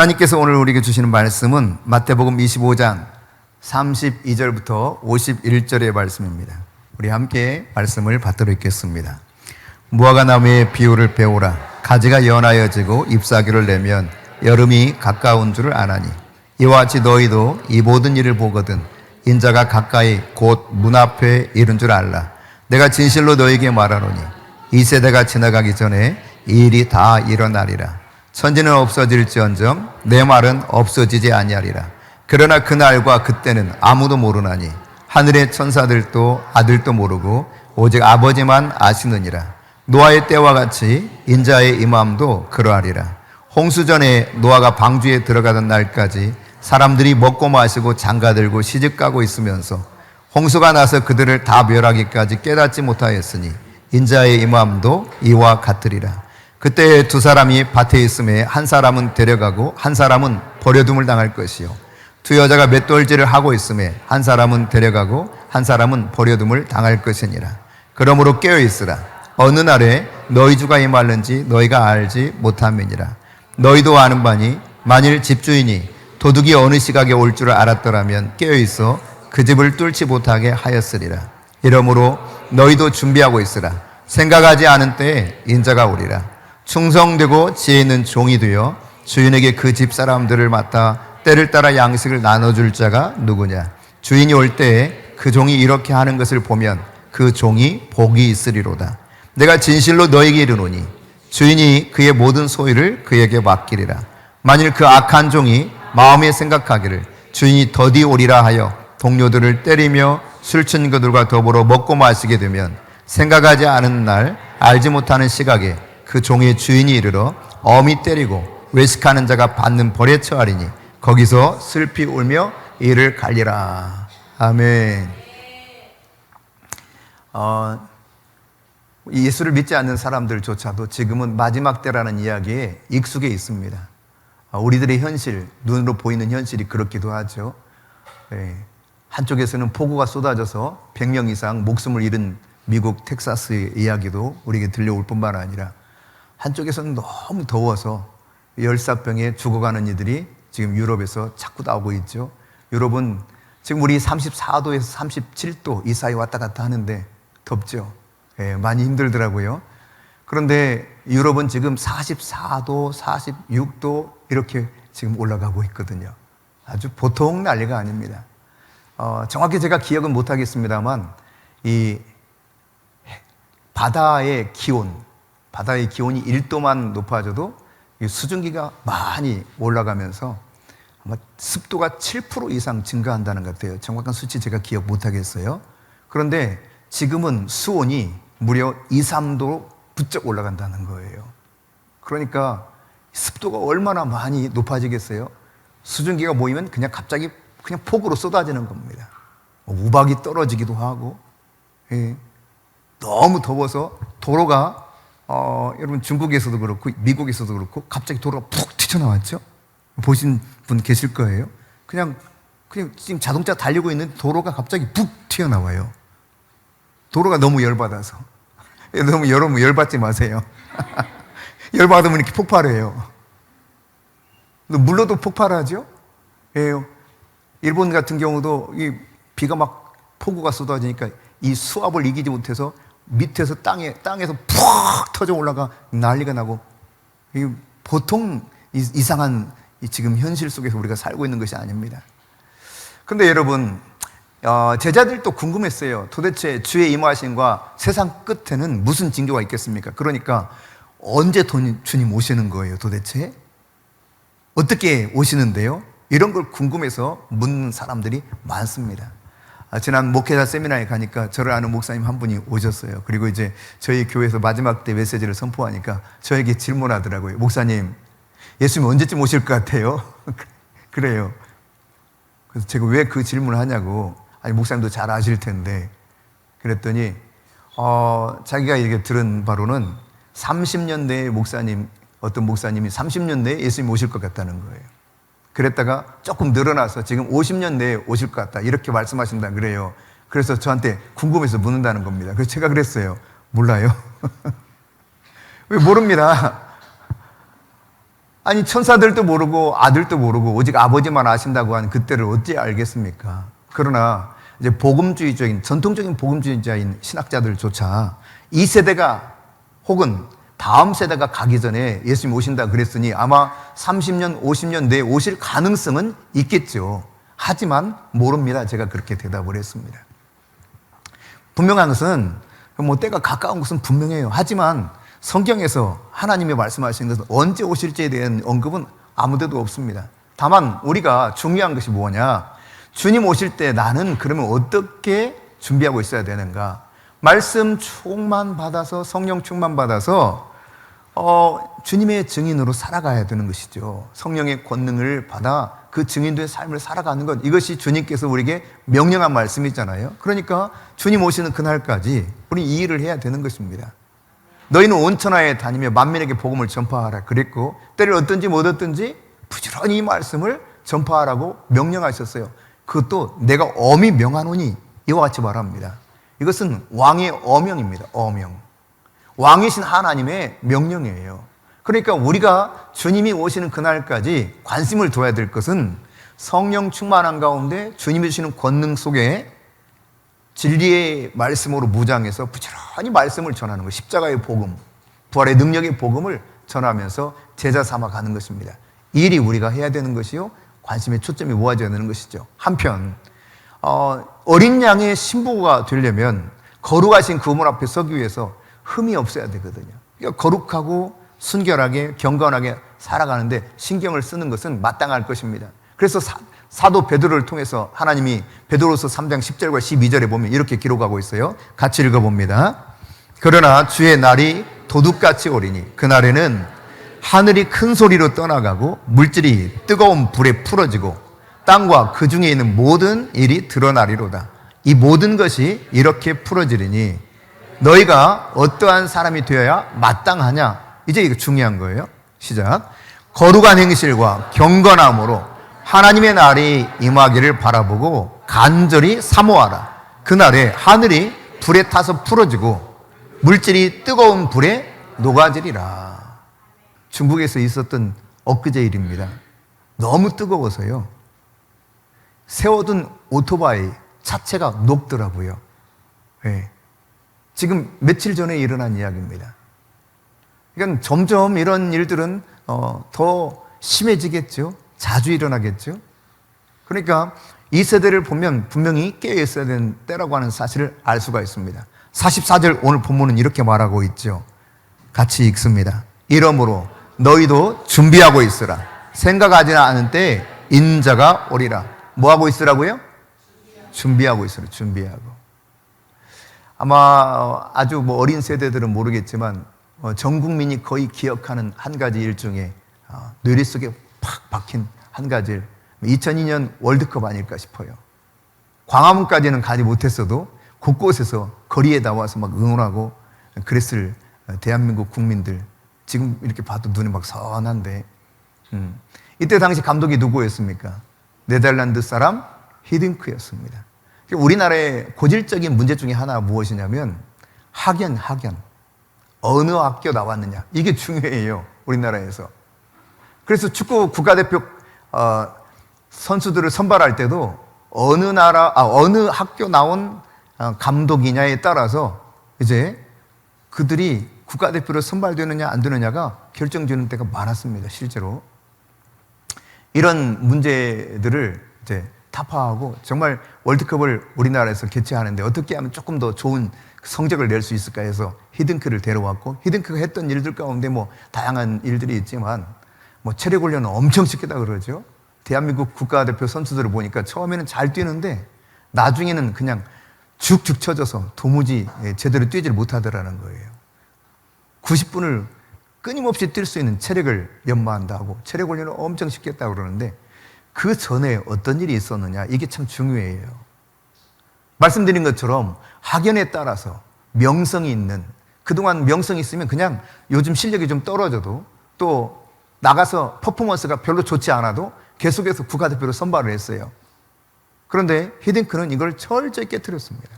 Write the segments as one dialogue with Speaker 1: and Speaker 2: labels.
Speaker 1: 하나님께서 오늘 우리에게 주시는 말씀은 마태복음 25장 32절부터 51절의 말씀입니다. 우리 함께 말씀을 받도록 읽겠습니다. 무화과 나무의 비유를 배우라. 가지가 연하여지고 잎사귀를 내면 여름이 가까운 줄을 아나니, 이와 같이 너희도 이 모든 일을 보거든 인자가 가까이 곧 문 앞에 이른 줄 알라. 내가 진실로 너희에게 말하노니 이 세대가 지나가기 전에 이 일이 다 일어나리라. 천지는 없어질지언정 내 말은 없어지지 아니하리라. 그러나 그날과 그때는 아무도 모르나니 하늘의 천사들도 아들도 모르고 오직 아버지만 아시느니라. 노아의 때와 같이 인자의 임함도 그러하리라. 홍수전에 노아가 방주에 들어가던 날까지 사람들이 먹고 마시고 장가들고 시집가고 있으면서 홍수가 나서 그들을 다 멸하기까지 깨닫지 못하였으니 인자의 임함도 이와 같으리라. 그때 두 사람이 밭에 있음에 한 사람은 데려가고 한 사람은 버려둠을 당할 것이요, 두 여자가 맷돌질을 하고 있음에 한 사람은 데려가고 한 사람은 버려둠을 당할 것이니라. 그러므로 깨어있으라. 어느 날에 너희 주가 임하는지 너희가 알지 못함이니라. 너희도 아는 바니 만일 집주인이 도둑이 어느 시각에 올 줄을 알았더라면 깨어있어 그 집을 뚫지 못하게 하였으리라. 이러므로 너희도 준비하고 있으라. 생각하지 않은 때에 인자가 오리라. 충성되고 지혜 있는 종이 되어 주인에게 그 집 사람들을 맡아 때를 따라 양식을 나눠줄 자가 누구냐. 주인이 올 때에 그 종이 이렇게 하는 것을 보면 그 종이 복이 있으리로다. 내가 진실로 너에게 이르노니 주인이 그의 모든 소유를 그에게 맡기리라. 만일 그 악한 종이 마음에 생각하기를 주인이 더디 오리라 하여 동료들을 때리며 술 친구들과 더불어 먹고 마시게 되면 생각하지 않은 날 알지 못하는 시각에 그 종의 주인이 이르러 엄히 때리고 외식하는 자가 받는 벌에 처하리니 거기서 슬피 울며 이를 갈리라. 아멘. 예수를 믿지 않는 사람들조차도 지금은 마지막 때라는 이야기에 익숙해 있습니다. 우리들의 현실, 눈으로 보이는 현실이 그렇기도 하죠. 한쪽에서는 폭우가 쏟아져서 100명 이상 목숨을 잃은 미국 텍사스의 이야기도 우리에게 들려올 뿐만 아니라 한쪽에서는 너무 더워서 열사병에 죽어가는 이들이 지금 유럽에서 자꾸 나오고 있죠. 유럽은 지금 우리 34도에서 37도 이 사이 왔다 갔다 하는데 덥죠. 많이 힘들더라고요. 그런데 유럽은 지금 44도, 46도 이렇게 지금 올라가고 있거든요. 아주 보통 난리가 아닙니다. 정확히 제가 기억은 못하겠습니다만 이 바다의 기온이 1도만 높아져도 수증기가 많이 올라가면서 아마 습도가 7% 이상 증가한다는 것 같아요. 정확한 수치 제가 기억 못하겠어요. 그런데 지금은 수온이 무려 2, 3도 부쩍 올라간다는 거예요. 그러니까 습도가 얼마나 많이 높아지겠어요? 수증기가 모이면 그냥 갑자기 그냥 폭우로 쏟아지는 겁니다. 우박이 떨어지기도 하고, 너무 더워서 도로가 여러분 중국에서도 그렇고 미국에서도 그렇고 갑자기 도로가 푹 튀쳐나왔죠? 보신 분 계실 거예요. 그냥 지금 자동차 달리고 있는 도로가 갑자기 푹 튀어나와요. 도로가 너무 열받아서. 너무 여러분 열받지 마세요. 열받으면 이렇게 폭발해요. 물로도 폭발하죠? 일본 같은 경우도 이 비가 막 폭우가 쏟아지니까 이 수압을 이기지 못해서 밑에서 땅에서 푹 터져 올라가 난리가 나고, 보통 이상한 지금 현실 속에서 우리가 살고 있는 것이 아닙니다. 그런데 여러분, 제자들도 궁금했어요. 도대체 주의 임하심과 세상 끝에는 무슨 징조가 있겠습니까? 그러니까 언제 주님 오시는 거예요 도대체? 어떻게 오시는데요? 이런 걸 궁금해서 묻는 사람들이 많습니다. 지난 목회자 세미나에 가니까 저를 아는 목사님 한 분이 오셨어요. 그리고 이제 저희 교회에서 마지막 때 메시지를 선포하니까 저에게 질문하더라고요. 목사님, 예수님 언제쯤 오실 것 같아요? 그래요. 그래서 제가 왜 그 질문을 하냐고, 아니 목사님도 잘 아실 텐데, 그랬더니 자기가 이렇게 들은 바로는 30년 내에 어떤 목사님이 30년 내에 예수님 오실 것 같다는 거예요. 그랬다가 조금 늘어나서 지금 50년 내에 오실 것 같다 이렇게 말씀하신다 그래요. 그래서 저한테 궁금해서 묻는다는 겁니다. 그래서 제가 그랬어요. 몰라요. 왜 모릅니다. 아니 천사들도 모르고 아들도 모르고 오직 아버지만 아신다고 한 그때를 어찌 알겠습니까? 그러나 이제 복음주의적인 전통적인 복음주의자인 신학자들조차 이 세대가 혹은 다음 세대가 가기 전에 예수님 오신다 그랬으니 아마 30년, 50년 내에 오실 가능성은 있겠죠. 하지만 모릅니다. 제가 그렇게 대답을 했습니다. 분명한 것은 뭐 때가 가까운 것은 분명해요. 하지만 성경에서 하나님이 말씀하시는 것은 언제 오실지에 대한 언급은 아무데도 없습니다. 다만 우리가 중요한 것이 뭐냐? 주님 오실 때 나는 그러면 어떻게 준비하고 있어야 되는가? 말씀 충만 받아서 성령 충만 받아서 주님의 증인으로 살아가야 되는 것이죠. 성령의 권능을 받아 그 증인들의 삶을 살아가는 것, 이것이 주님께서 우리에게 명령한 말씀이잖아요. 그러니까 주님 오시는 그날까지 우리 이 일을 해야 되는 것입니다. 너희는 온 천하에 다니며 만민에게 복음을 전파하라 그랬고 때를 얻든지 못 얻든지 부지런히 이 말씀을 전파하라고 명령하셨어요. 그것도 내가 엄히 명하노니 이와 같이 말합니다. 이것은 왕의 어명입니다. 어명. 왕이신 하나님의 명령이에요. 그러니까 우리가 주님이 오시는 그날까지 관심을 둬야 될 것은 성령 충만한 가운데 주님이 주시는 권능 속에 진리의 말씀으로 무장해서 부지런히 말씀을 전하는 것, 십자가의 복음, 부활의 능력의 복음을 전하면서 제자 삼아 가는 것입니다. 이 일이 우리가 해야 되는 것이요, 관심의 초점이 모아져야 되는 것이죠. 한편 어린 양의 신부가 되려면 거룩하신 그분 앞에 서기 위해서 흠이 없어야 되거든요. 그러니까 거룩하고 순결하게 경건하게 살아가는데 신경을 쓰는 것은 마땅할 것입니다. 그래서 사도 베드로를 통해서 하나님이 베드로서 3장 10절과 12절에 보면 이렇게 기록하고 있어요. 같이 읽어봅니다. 그러나 주의 날이 도둑같이 오리니 그날에는 하늘이 큰 소리로 떠나가고 물질이 뜨거운 불에 풀어지고 땅과 그 중에 있는 모든 일이 드러나리로다. 이 모든 것이 이렇게 풀어지리니 너희가 어떠한 사람이 되어야 마땅하냐? 이제 이거 중요한 거예요. 시작. 거룩한 행실과 경건함으로 하나님의 날이 임하기를 바라보고 간절히 사모하라. 그날에 하늘이 불에 타서 풀어지고 물질이 뜨거운 불에 녹아지리라. 중국에서 있었던 엊그제 일입니다. 너무 뜨거워서요, 세워둔 오토바이 자체가 녹더라고요. 네. 지금 며칠 전에 일어난 이야기입니다. 그러니까 점점 이런 일들은 더 심해지겠죠. 자주 일어나겠죠. 그러니까 이 세대를 보면 분명히 깨어 있어야 되는 때라고 하는 사실을 알 수가 있습니다. 44절 오늘 본문은 이렇게 말하고 있죠. 같이 읽습니다. 이러므로 너희도 준비하고 있으라. 생각하지 않은 때에 인자가 오리라. 뭐 하고 있으라고요? 준비하고 있으라. 준비하고. 아마 아주 어린 세대들은 모르겠지만 전 국민이 거의 기억하는 한 가지 일 중에 뇌리 속에 팍 박힌 한 가지 일, 2002년 월드컵 아닐까 싶어요. 광화문까지는 가지 못했어도 곳곳에서 거리에 나와서 막 응원하고 그랬을 대한민국 국민들, 지금 이렇게 봐도 눈이 막 선한데, 이때 당시 감독이 누구였습니까? 네덜란드 사람 히딩크였습니다. 우리나라의 고질적인 문제 중에 하나가 무엇이냐면 학연. 어느 학교 나왔느냐, 이게 중요해요, 우리나라에서. 그래서 축구 국가대표 선수들을 선발할 때도 어느 학교 나온 감독이냐에 따라서 이제 그들이 국가대표로 선발되느냐 안 되느냐가 결정되는 때가 많았습니다, 실제로. 이런 문제들을 이제 타파하고 정말 월드컵을 우리나라에서 개최하는데 어떻게 하면 조금 더 좋은 성적을 낼 수 있을까 해서 히딩크를 데려왔고, 히딩크가 했던 일들 가운데 다양한 일들이 있지만 체력 훈련은 엄청 시켰다 그러죠. 대한민국 국가대표 선수들을 보니까 처음에는 잘 뛰는데 나중에는 그냥 죽죽 쳐져서 도무지 제대로 뛰지를 못하더라는 거예요. 90분을 끊임없이 뛸 수 있는 체력을 연마한다고 체력 훈련을 엄청 시켰다고 그러는데 그 전에 어떤 일이 있었느냐, 이게 참 중요해요. 말씀드린 것처럼 학연에 따라서 명성이 있는, 그동안 명성이 있으면 그냥 요즘 실력이 좀 떨어져도 또 나가서 퍼포먼스가 별로 좋지 않아도 계속해서 국가대표로 선발을 했어요. 그런데 히딩크는 이걸 철저히 깨트렸습니다.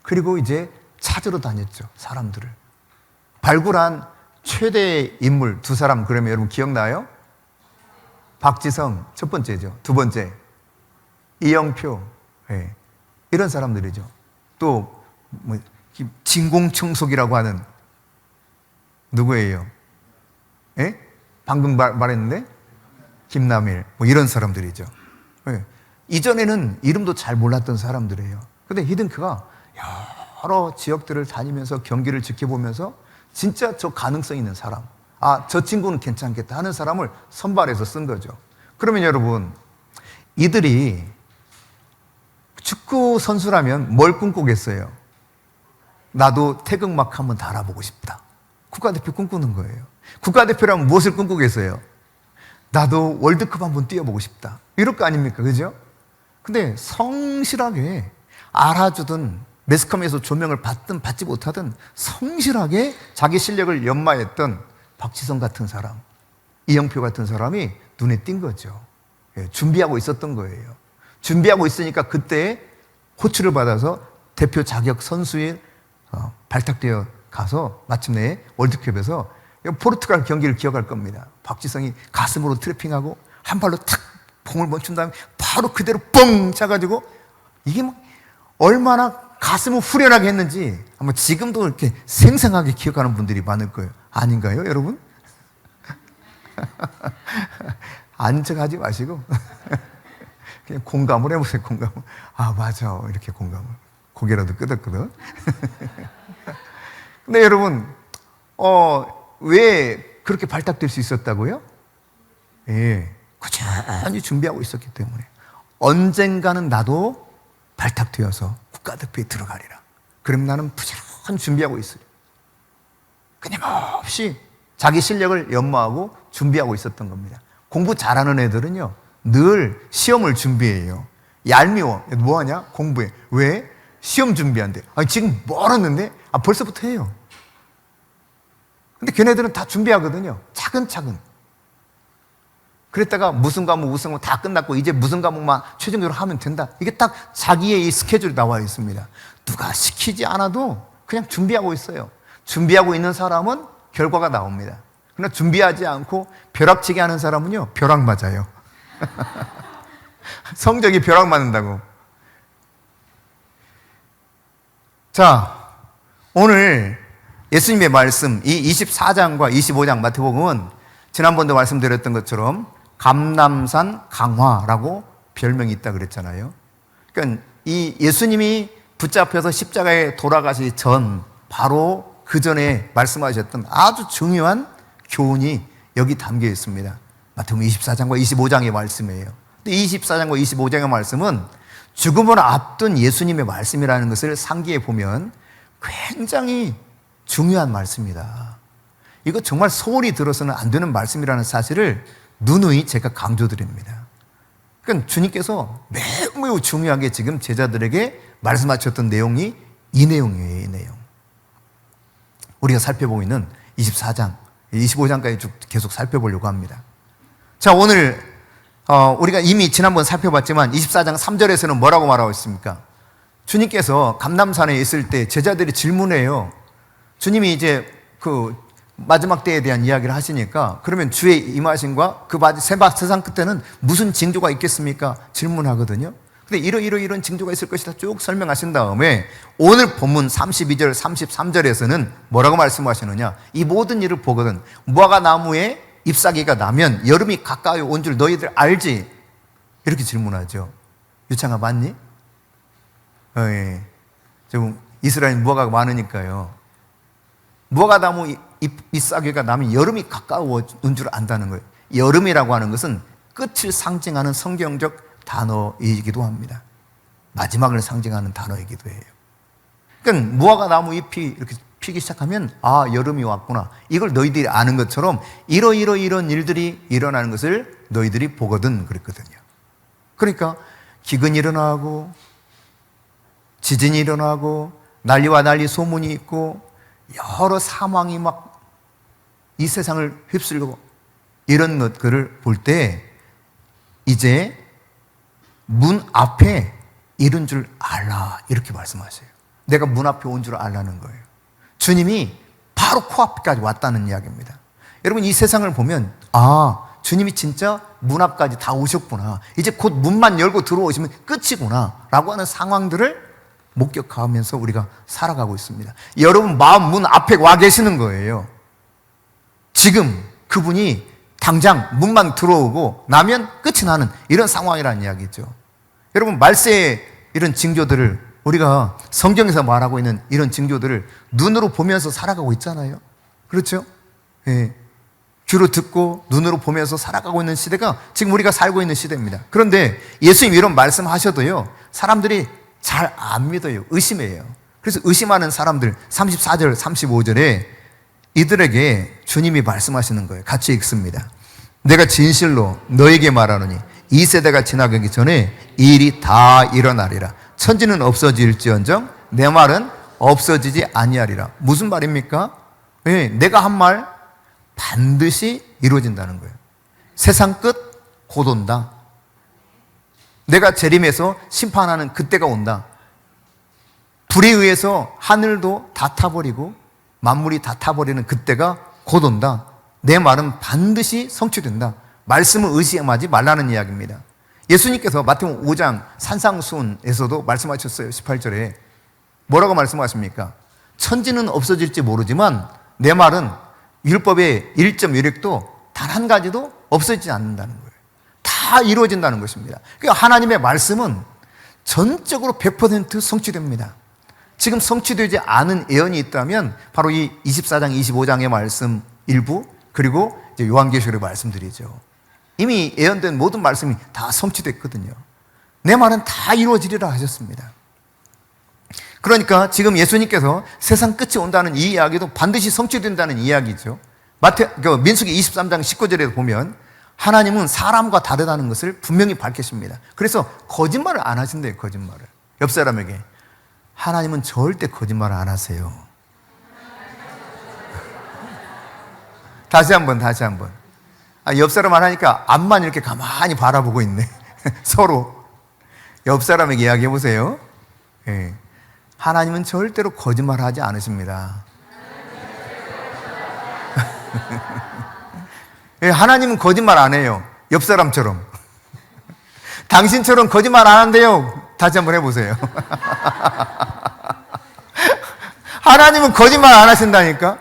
Speaker 1: 그리고 이제 찾으러 다녔죠, 사람들을. 발굴한 최대 인물 두 사람 그러면 여러분 기억나요? 박지성 첫 번째죠. 두 번째 이영표, 예. 이런 사람들이죠. 또 뭐, 진공청소기라고 하는 누구예요? 예? 방금 말했는데 김남일 뭐 이런 사람들이죠. 예. 이전에는 이름도 잘 몰랐던 사람들이에요. 근데 히딩크가 여러 지역들을 다니면서 경기를 지켜보면서 진짜 저 가능성 있는 사람, 저 친구는 괜찮겠다 하는 사람을 선발해서 쓴 거죠. 그러면 여러분, 이들이 축구 선수라면 뭘 꿈꾸겠어요? 나도 태극마크 한번 달아보고 싶다. 국가대표 꿈꾸는 거예요. 국가대표라면 무엇을 꿈꾸겠어요? 나도 월드컵 한번 뛰어보고 싶다. 이럴 거 아닙니까? 그죠? 근데 성실하게 알아주든 매스컴에서 조명을 받든 받지 못하든 성실하게 자기 실력을 연마했던 박지성 같은 사람, 이영표 같은 사람이 눈에 띈 거죠. 예, 준비하고 있었던 거예요. 준비하고 있으니까 그때 호출을 받아서 대표 자격 선수에 발탁되어 가서 마침내 월드컵에서 포르투갈 경기를 기억할 겁니다. 박지성이 가슴으로 트래핑하고 한 발로 탁 공을 멈춘 다음에 바로 그대로 뻥 차가지고 이게 막 얼마나 가슴을 후련하게 했는지 아마 지금도 이렇게 생생하게 기억하는 분들이 많을 거예요. 아닌가요, 여러분? 안척하지 마시고 그냥 공감을 해보세요. 공감을. 맞아, 이렇게 공감을. 고개라도 끄덕끄덕. 근데 여러분, 왜 그렇게 발탁될 수 있었다고요? 예, 꾸준히 준비하고 있었기 때문에 언젠가는 나도 발탁되어서 국가대표에 들어가리라. 그럼 나는 부지런히 준비하고 있어요. 끊임없이 자기 실력을 연마하고 준비하고 있었던 겁니다. 공부 잘하는 애들은요, 늘 시험을 준비해요. 얄미워. 뭐하냐? 공부해. 왜? 시험 준비한대. 지금 멀었는데? 벌써부터 해요. 근데 걔네들은 다 준비하거든요. 차근차근. 그랬다가 무슨 과목, 무슨 과목 다 끝났고 이제 무슨 과목만 최종적으로 하면 된다. 이게 딱 자기의 이 스케줄이 나와 있습니다. 누가 시키지 않아도 그냥 준비하고 있어요. 준비하고 있는 사람은 결과가 나옵니다. 그러나 준비하지 않고 벼락치기 하는 사람은요, 벼락 맞아요. 성적이 벼락 맞는다고. 자, 오늘 예수님의 말씀, 이 24장과 25장 마태복음은 지난번도 말씀드렸던 것처럼 감람산 강화라고 별명이 있다 그랬잖아요. 그러니까 이 예수님이 붙잡혀서 십자가에 돌아가시기 전, 바로 그 전에 말씀하셨던 아주 중요한 교훈이 여기 담겨 있습니다. 마태복음 24장과 25장의 말씀이에요. 근데 24장과 25장의 말씀은 죽음을 앞둔 예수님의 말씀이라는 것을 상기해 보면 굉장히 중요한 말씀이다. 이거 정말 소홀히 들어서는 안 되는 말씀이라는 사실을 누누이 제가 강조드립니다. 그러니까 주님께서 매우 중요하게 지금 제자들에게 말씀하셨던 내용이 이 내용이에요. 이 내용. 우리가 살펴보고 있는 24장, 25장까지 쭉 계속 살펴보려고 합니다. 자, 오늘 우리가 이미 지난번 살펴봤지만 24장 3절에서는 뭐라고 말하고 있습니까? 주님께서 감람산에 있을 때 제자들이 질문해요. 주님이 이제 그 마지막 때에 대한 이야기를 하시니까 그러면 주의 임하심과 그 세상 끝에는 무슨 징조가 있겠습니까? 질문하거든요. 근데 이런 징조가 있을 것이다 쭉 설명하신 다음에 오늘 본문 32절, 33절에서는 뭐라고 말씀하시느냐? 이 모든 일을 보거든 무화과 나무에 잎사귀가 나면 여름이 가까이 온 줄 너희들 알지? 이렇게 질문하죠. 유창아 맞니? 예. 지금 이스라엘 무화과가 많으니까요. 무화과 나무 잎사귀가 나면 여름이 가까워 온 줄 안다는 거예요. 여름이라고 하는 것은 끝을 상징하는 성경적 단어이기도 합니다. 마지막을 상징하는 단어이기도 해요. 그러니까 무화과 나무 잎이 이렇게 피기 시작하면 여름이 왔구나. 이걸 너희들이 아는 것처럼 이런 일들이 일어나는 것을 너희들이 보거든 그랬거든요. 그러니까 기근이 일어나고 지진이 일어나고 난리와 난리 소문이 있고 여러 사망이 막 이 세상을 휩쓸고 이런 것들을 볼 때 이제 문 앞에 이른 줄 알라 이렇게 말씀하세요. 내가 문 앞에 온 줄 알라는 거예요. 주님이 바로 코앞까지 왔다는 이야기입니다. 여러분, 이 세상을 보면 주님이 진짜 문 앞까지 다 오셨구나, 이제 곧 문만 열고 들어오시면 끝이구나 라고 하는 상황들을 목격하면서 우리가 살아가고 있습니다. 여러분 마음 문 앞에 와 계시는 거예요. 지금 그분이 당장 문만 들어오고 나면 끝이 나는 이런 상황이라는 이야기죠. 여러분, 말세의 이런 징조들을, 우리가 성경에서 말하고 있는 이런 징조들을 눈으로 보면서 살아가고 있잖아요. 그렇죠? 예. 귀로 듣고 눈으로 보면서 살아가고 있는 시대가 지금 우리가 살고 있는 시대입니다. 그런데 예수님 이런 말씀하셔도요, 사람들이 잘 안 믿어요. 의심해요. 그래서 의심하는 사람들, 34절 35절에 이들에게 주님이 말씀하시는 거예요. 같이 읽습니다. 내가 진실로 너에게 말하노니 이 세대가 지나가기 전에 이 일이 다 일어나리라. 천지는 없어질지언정 내 말은 없어지지 아니하리라. 무슨 말입니까? 네, 내가 한 말 반드시 이루어진다는 거예요. 세상 끝 곧 온다. 내가 재림해서 심판하는 그때가 온다. 불에 의해서 하늘도 다 타버리고 만물이 다 타버리는 그때가 곧 온다. 내 말은 반드시 성취된다. 말씀을 의심하지 말라는 이야기입니다. 예수님께서 마태복음 5장 산상수훈에서도 말씀하셨어요. 18절에 뭐라고 말씀하십니까? 천지는 없어질지 모르지만 내 말은 율법의 1.1획도 단 한 가지도 없어지지 않는다는 거예요. 다 이루어진다는 것입니다. 그러니까 하나님의 말씀은 전적으로 100% 성취됩니다. 지금 성취되지 않은 예언이 있다면 바로 이 24장, 25장의 말씀 일부, 그리고 이제 요한계시록의 말씀들이죠. 이미 예언된 모든 말씀이 다 성취됐거든요. 내 말은 다 이루어지리라 하셨습니다. 그러니까 지금 예수님께서 세상 끝이 온다는 이 이야기도 반드시 성취된다는 이야기죠. 민수기 23장 19절에 보면 하나님은 사람과 다르다는 것을 분명히 밝히십니다. 그래서 거짓말을 안 하신대요. 거짓말을. 옆 사람에게 하나님은 절대 거짓말을 안 하세요. 다시 한번. 옆 사람 안 하니까 앞만 이렇게 가만히 바라보고 있네. 서로. 옆 사람에게 이야기해 보세요. 예. 하나님은 절대로 거짓말 하지 않으십니다. 예, 하나님은 거짓말 안 해요. 옆 사람처럼. 당신처럼 거짓말 안 한대요. 다시 한번 해보세요. 하나님은 거짓말 안 하신다니까?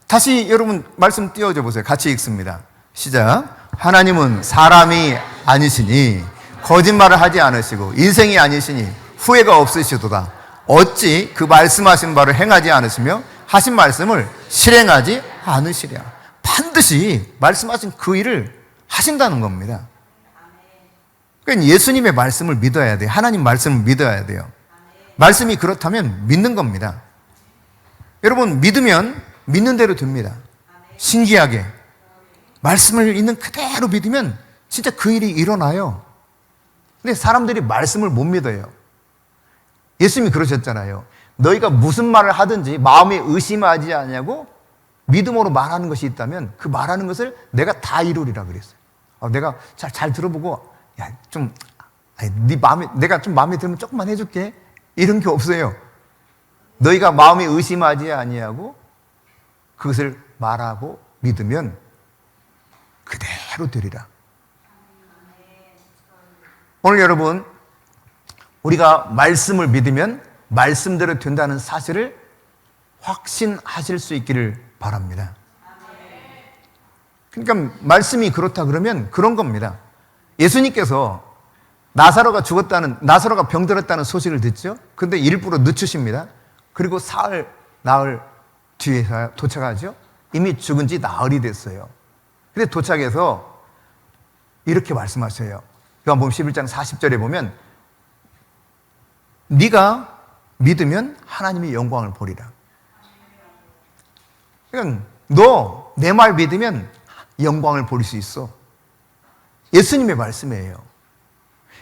Speaker 1: 다시 여러분 말씀 띄워줘 보세요. 같이 읽습니다. 시작. 하나님은 사람이 아니시니 거짓말을 하지 않으시고 인생이 아니시니 후회가 없으시도다. 어찌 그 말씀하신 바를 행하지 않으시며 하신 말씀을 실행하지 않으시랴. 반드시 말씀하신 그 일을 하신다는 겁니다. 그러니까 예수님의 말씀을 믿어야 돼요. 하나님 말씀을 믿어야 돼요. 말씀이 그렇다면 믿는 겁니다. 여러분, 믿으면 믿는 대로 됩니다. 신기하게 말씀을 있는 그대로 믿으면 진짜 그 일이 일어나요. 근데 사람들이 말씀을 못 믿어요. 예수님이 그러셨잖아요. 너희가 무슨 말을 하든지 마음에 의심하지 않냐고 믿음으로 말하는 것이 있다면 그 말하는 것을 내가 다 이루리라 그랬어요. 내가 잘 들어보고 내가 좀 마음에 들면 조금만 해줄게. 이런 게 없어요. 너희가 마음에 의심하지 아니하고 그것을 말하고 믿으면 그대로 되리라. 오늘 여러분, 우리가 말씀을 믿으면 말씀대로 된다는 사실을 확신하실 수 있기를 바랍니다. 그러니까 말씀이 그렇다 그러면 그런 겁니다. 예수님께서 나사로가 병들었다는 소식을 듣죠. 그런데 일부러 늦추십니다. 그리고 나흘 뒤에 도착하죠. 이미 죽은 지 나흘이 됐어요. 근데 도착해서 이렇게 말씀하셔요. 요한복음 11장 40절에 보면 네가 믿으면 하나님의 영광을 보리라. 그러니까 너 내 말 믿으면 영광을 볼 수 있어. 예수님의 말씀이에요.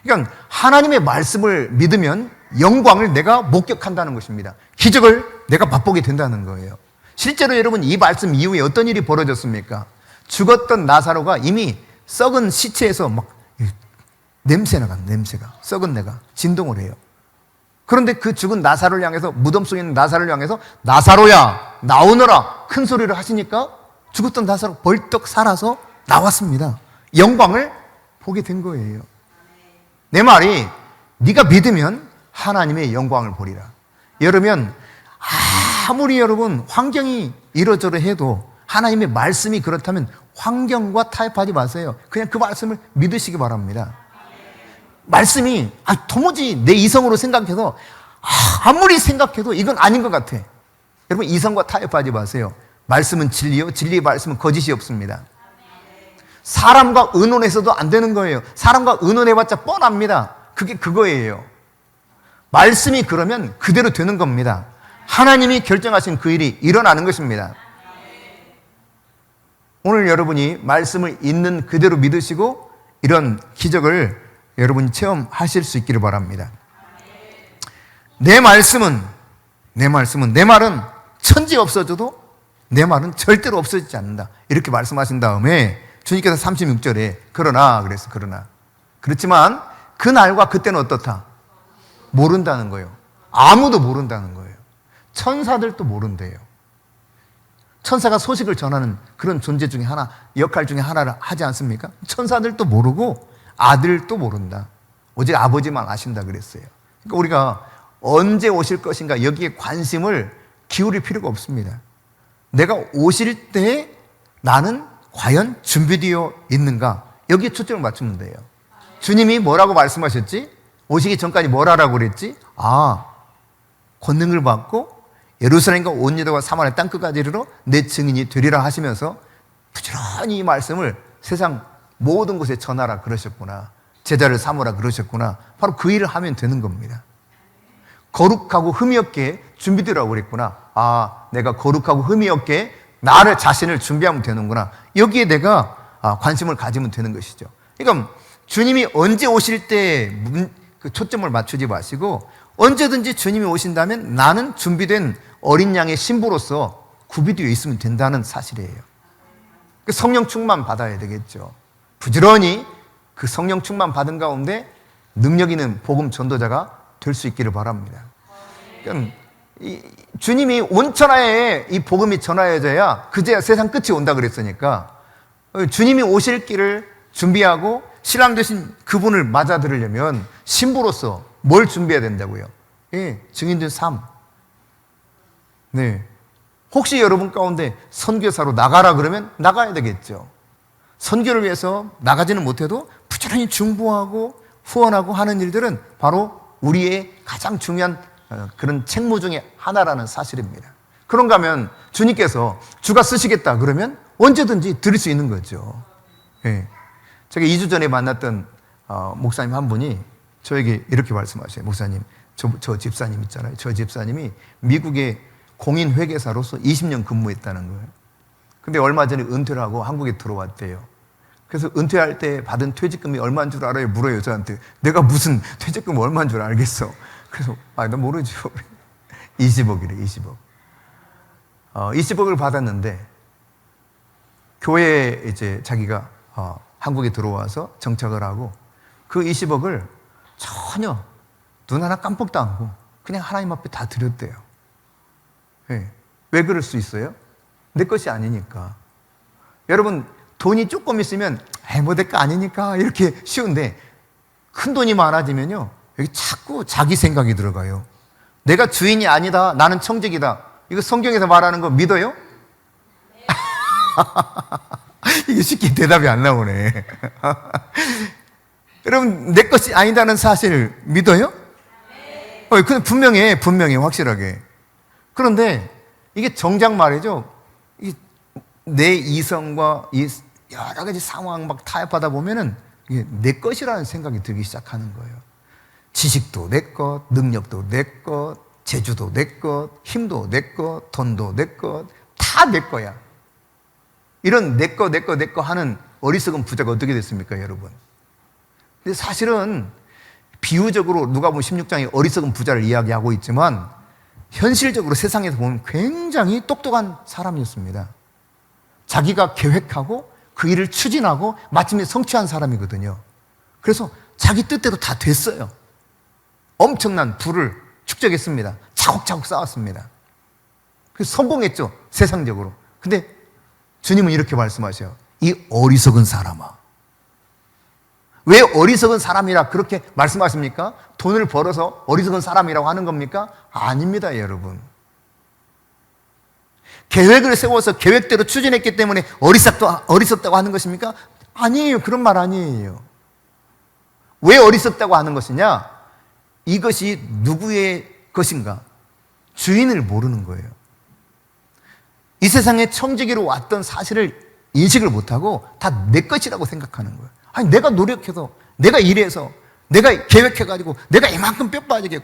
Speaker 1: 그러니까 하나님의 말씀을 믿으면 영광을 내가 목격한다는 것입니다. 기적을 내가 맛보게 된다는 거예요. 실제로 여러분, 이 말씀 이후에 어떤 일이 벌어졌습니까? 죽었던 나사로가 이미 썩은 시체에서 막 냄새가 썩은 내가 진동을 해요. 그런데 그 죽은 나사로를 향해서, 무덤 속에 있는 나사로를 향해서 나사로야 나오너라 큰 소리를 하시니까 죽었던 나사로 벌떡 살아서 나왔습니다. 영광을 보게 된 거예요. 내 말이 네가 믿으면 하나님의 영광을 보리라. 여러분, 아무리 여러분 환경이 이러저러 해도 하나님의 말씀이 그렇다면 환경과 타협하지 마세요. 그냥 그 말씀을 믿으시기 바랍니다. 말씀이 도무지 내 이성으로 생각해서 아무리 생각해도 이건 아닌 것 같아. 여러분, 이성과 타협하지 마세요. 말씀은 진리요, 진리의 말씀은 거짓이 없습니다. 사람과 의논해서도 안 되는 거예요. 사람과 의논해봤자 뻔합니다. 그게 그거예요. 말씀이 그러면 그대로 되는 겁니다. 하나님이 결정하신 그 일이 일어나는 것입니다. 오늘 여러분이 말씀을 있는 그대로 믿으시고 이런 기적을 여러분이 체험하실 수 있기를 바랍니다. 내 말은 천지 없어져도 내 말은 절대로 없어지지 않는다. 이렇게 말씀하신 다음에 주님께서 36절에 그러나 그랬어. 그러나 그렇지만 그 날과 그때는 어떻다? 모른다는 거예요. 아무도 모른다는 거예요. 천사들도 모른대요. 천사가 소식을 전하는 그런 존재 중에 하나, 역할 중에 하나를 하지 않습니까? 천사들도 모르고 아들도 모른다. 오직 아버지만 아신다 그랬어요. 그러니까 우리가 언제 오실 것인가 여기에 관심을 기울일 필요가 없습니다. 내가 오실 때 나는 과연 준비되어 있는가? 여기에 초점을 맞추면 돼요. 주님이 뭐라고 말씀하셨지? 오시기 전까지 뭘 하라고 그랬지? 권능을 받고 예루살렘과 온 유다와 사마리아 땅끝까지 이르러 내 증인이 되리라 하시면서 부지런히 이 말씀을 세상 모든 곳에 전하라 그러셨구나. 제자를 삼으라 그러셨구나. 바로 그 일을 하면 되는 겁니다. 거룩하고 흠이 없게 준비되라고 그랬구나. 내가 거룩하고 흠이 없게 나를 자신을 준비하면 되는구나. 여기에 내가 관심을 가지면 되는 것이죠. 그러니까 주님이 언제 오실 때 그 초점을 맞추지 마시고 언제든지 주님이 오신다면 나는 준비된 어린 양의 신부로서 구비되어 있으면 된다는 사실이에요. 성령 충만 받아야 되겠죠. 부지런히 그 성령 충만 받은 가운데 능력 있는 복음 전도자가 될 수 있기를 바랍니다. 그러니까 주님이 온 천하에 이 복음이 전하여져야 그제야 세상 끝이 온다 그랬으니까 주님이 오실 길을 준비하고 신랑 되신 그분을 맞아들으려면 신부로서 뭘 준비해야 된다고요? 증인된 삶. 네. 혹시 여러분 가운데 선교사로 나가라 그러면 나가야 되겠죠. 선교를 위해서 나가지는 못해도 부지런히 중보하고 후원하고 하는 일들은 바로 우리의 가장 중요한 그런 책무 중에 하나라는 사실입니다. 그런가 하면 주님께서 주가 쓰시겠다 그러면 언제든지 드릴 수 있는 거죠. 네. 제가 2주 전에 만났던 목사님 한 분이 저에게 이렇게 말씀하셔요. 목사님, 저 집사님 있잖아요. 저 집사님이 미국의 공인회계사로서 20년 근무했다는 거예요. 근데 얼마 전에 은퇴를 하고 한국에 들어왔대요. 그래서 은퇴할 때 받은 퇴직금이 얼마인 줄 알아요? 물어요, 저한테. 내가 무슨 퇴직금 얼마인 줄 알겠어. 그래서, 나 모르죠. 20억이래, 20억. 20억을 받았는데, 교회에 이제 자기가 한국에 들어와서 정착을 하고, 그 20억을 전혀 눈 하나 깜빡도 안 하고, 그냥 하나님 앞에 다 드렸대요. 네. 왜 그럴 수 있어요? 내 것이 아니니까. 여러분, 돈이 조금 있으면 뭐 내 거 아니니까 이렇게 쉬운데 큰 돈이 많아지면요 여기 자꾸 자기 생각이 들어가요. 내가 주인이 아니다. 나는 청직이다. 이거 성경에서 말하는 거 믿어요? 이게 쉽게 대답이 안 나오네. 여러분, 내 것이 아니다는 사실을 믿어요? 그건 분명해 확실하게. 그런데 이게 정작 말이죠. 내 이성과 이 여러 가지 상황 막 타협하다 보면은 이게 내 것이라는 생각이 들기 시작하는 거예요. 지식도 내 것, 능력도 내 것, 재주도 내 것, 힘도 내 것, 돈도 내 것, 다 내 거야. 이런 내 거 하는 어리석은 부자가 어떻게 됐습니까, 여러분? 근데 사실은 비유적으로 누가복음 16장에 어리석은 부자를 이야기하고 있지만 현실적으로 세상에서 보면 굉장히 똑똑한 사람이었습니다. 자기가 계획하고 그 일을 추진하고 마침내 성취한 사람이거든요. 그래서 자기 뜻대로 다 됐어요. 엄청난 부를 축적했습니다. 차곡차곡 쌓았습니다. 그래서 성공했죠, 세상적으로. 근데 주님은 이렇게 말씀하셔요. 이 어리석은 사람아. 왜 어리석은 사람이라 그렇게 말씀하십니까? 돈을 벌어서 어리석은 사람이라고 하는 겁니까? 아닙니다, 여러분. 계획을 세워서 계획대로 추진했기 때문에 어리석다고 하는 것입니까? 아니에요. 그런 말 아니에요. 왜 어리석다고 하는 것이냐? 이것이 누구의 것인가? 주인을 모르는 거예요. 이 세상에 청지기로 왔던 사실을 인식을 못하고 다 내 것이라고 생각하는 거예요. 아니, 내가 노력해서, 내가 일해서, 내가 계획해가지고, 내가 이만큼 뼈 빠지게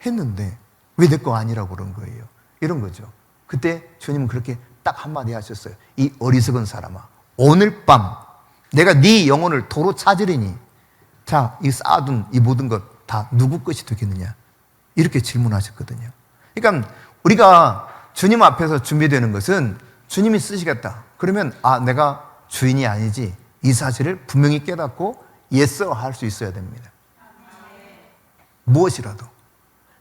Speaker 1: 했는데 왜 내 거 아니라고 그런 거예요? 이런 거죠. 그때 주님은 그렇게 딱 한마디 하셨어요. 이 어리석은 사람아, 오늘 밤 내가 네 영혼을 도로 찾으리니, 자, 이 쌓아둔 이 모든 것 다 누구 것이 되겠느냐? 이렇게 질문하셨거든요. 그러니까 우리가 주님 앞에서 준비되는 것은 주님이 쓰시겠다. 그러면 내가 주인이 아니지, 이 사실을 분명히 깨닫고 예서 할 수 있어야 됩니다. 무엇이라도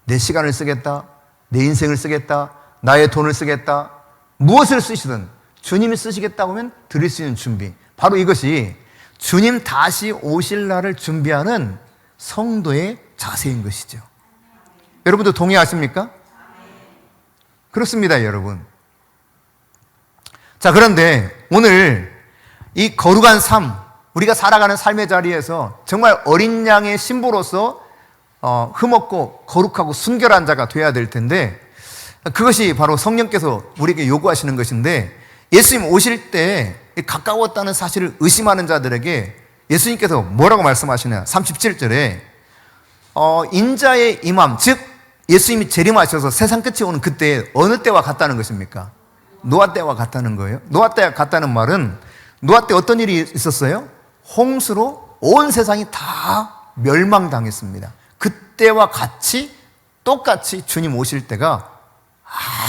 Speaker 1: 내 시간을 쓰겠다, 내 인생을 쓰겠다, 나의 돈을 쓰겠다, 무엇을 쓰시든 주님이 쓰시겠다고 하면 드릴 수 있는 준비, 바로 이것이 주님 다시 오실 날을 준비하는 성도의 자세인 것이죠. 여러분도 동의하십니까? 그렇습니다, 여러분. 자, 그런데 오늘 이 거룩한 삶, 우리가 살아가는 삶의 자리에서 정말 어린 양의 신부로서 흠없고 거룩하고 순결한 자가 되어야 될 텐데, 그것이 바로 성령께서 우리에게 요구하시는 것인데, 예수님 오실 때 가까웠다는 사실을 의심하는 자들에게 예수님께서 뭐라고 말씀하시냐? 37절에 인자의 임함, 즉 예수님이 재림하셔서 세상 끝이 오는 그때 어느 때와 같다는 것입니까? 노아 때와 같다는 거예요. 노아 때와 같다는 말은, 노아 때 어떤 일이 있었어요? 홍수로 온 세상이 다 멸망당했습니다. 그때와 같이 똑같이 주님 오실 때가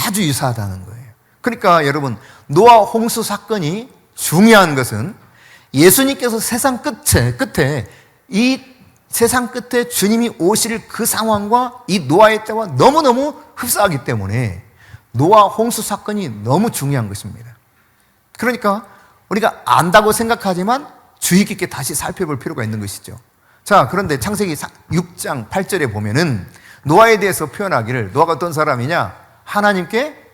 Speaker 1: 아주 유사하다는 거예요. 그러니까 여러분, 노아 홍수 사건이 중요한 것은 예수님께서 세상 끝에 이 세상 끝에 주님이 오실 그 상황과 이 노아의 때와 너무너무 흡사하기 때문에 노아 홍수 사건이 너무 중요한 것입니다. 그러니까 우리가 안다고 생각하지만 주의 깊게 다시 살펴볼 필요가 있는 것이죠. 자, 그런데 창세기 6장 8절에 보면은 노아에 대해서 표현하기를, 노아가 어떤 사람이냐? 하나님께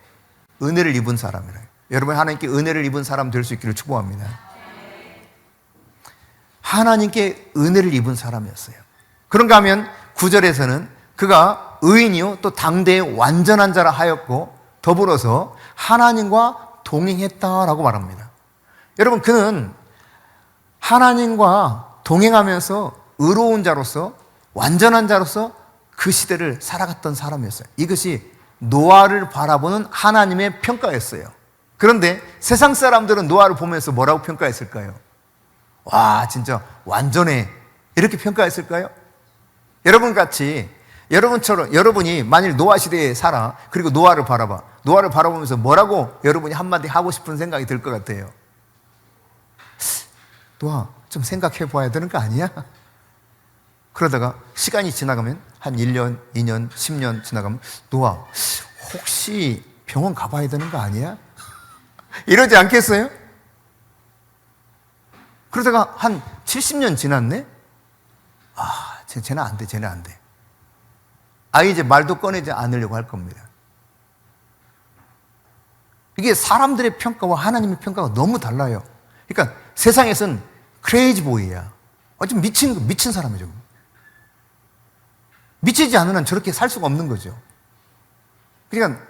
Speaker 1: 은혜를 입은 사람이래요. 여러분, 하나님께 은혜를 입은 사람 될 수 있기를 축복합니다. 하나님께 은혜를 입은 사람이었어요. 그런가 하면 9절에서는 그가 의인이요 또 당대의 완전한 자라 하였고 더불어서 하나님과 동행했다라고 말합니다. 여러분, 그는 하나님과 동행하면서 의로운 자로서, 완전한 자로서 그 시대를 살아갔던 사람이었어요. 이것이 노아를 바라보는 하나님의 평가였어요. 그런데 세상 사람들은 노아를 보면서 뭐라고 평가했을까요? 와, 진짜 완전해, 이렇게 평가했을까요? 여러분 같이, 여러분처럼, 여러분이 만일 노아 시대에 살아, 그리고 노아를 바라봐. 노아를 바라보면서 뭐라고 여러분이 한마디 하고 싶은 생각이 들 것 같아요? 노아, 좀 생각해 봐야 되는 거 아니야? 그러다가 시간이 지나가면 한 1년, 2년, 10년 지나가면 노아, 혹시 병원 가봐야 되는 거 아니야? 이러지 않겠어요? 그러다가 한 70년 지났네? 쟤는 안 돼, 쟤는 안 돼. 이제 말도 꺼내지 않으려고 할 겁니다. 이게 사람들의 평가와 하나님의 평가가 너무 달라요. 그러니까 세상에서는 크레이지 보이야. 좀 미친 사람이죠. 미치지 않으면 한 저렇게 살 수가 없는 거죠. 그러니까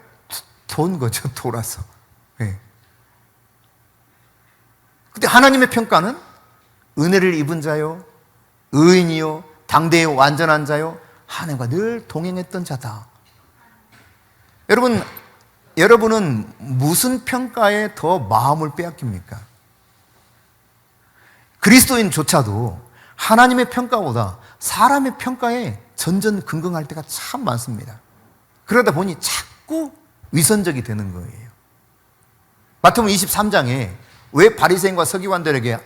Speaker 1: 돈 거죠, 돌아서. 네. 근데 하나님의 평가는 은혜를 입은 자요, 의인이요, 당대의 완전한 자요, 하나님과 늘 동행했던 자다. 여러분은 무슨 평가에 더 마음을 빼앗깁니까? 그리스도인조차도 하나님의 평가보다 사람의 평가에 전전긍긍할 때가 참 많습니다. 그러다 보니 자꾸 위선적이 되는 거예요. 마태복음 23장에 왜 바리새인과 서기관들에게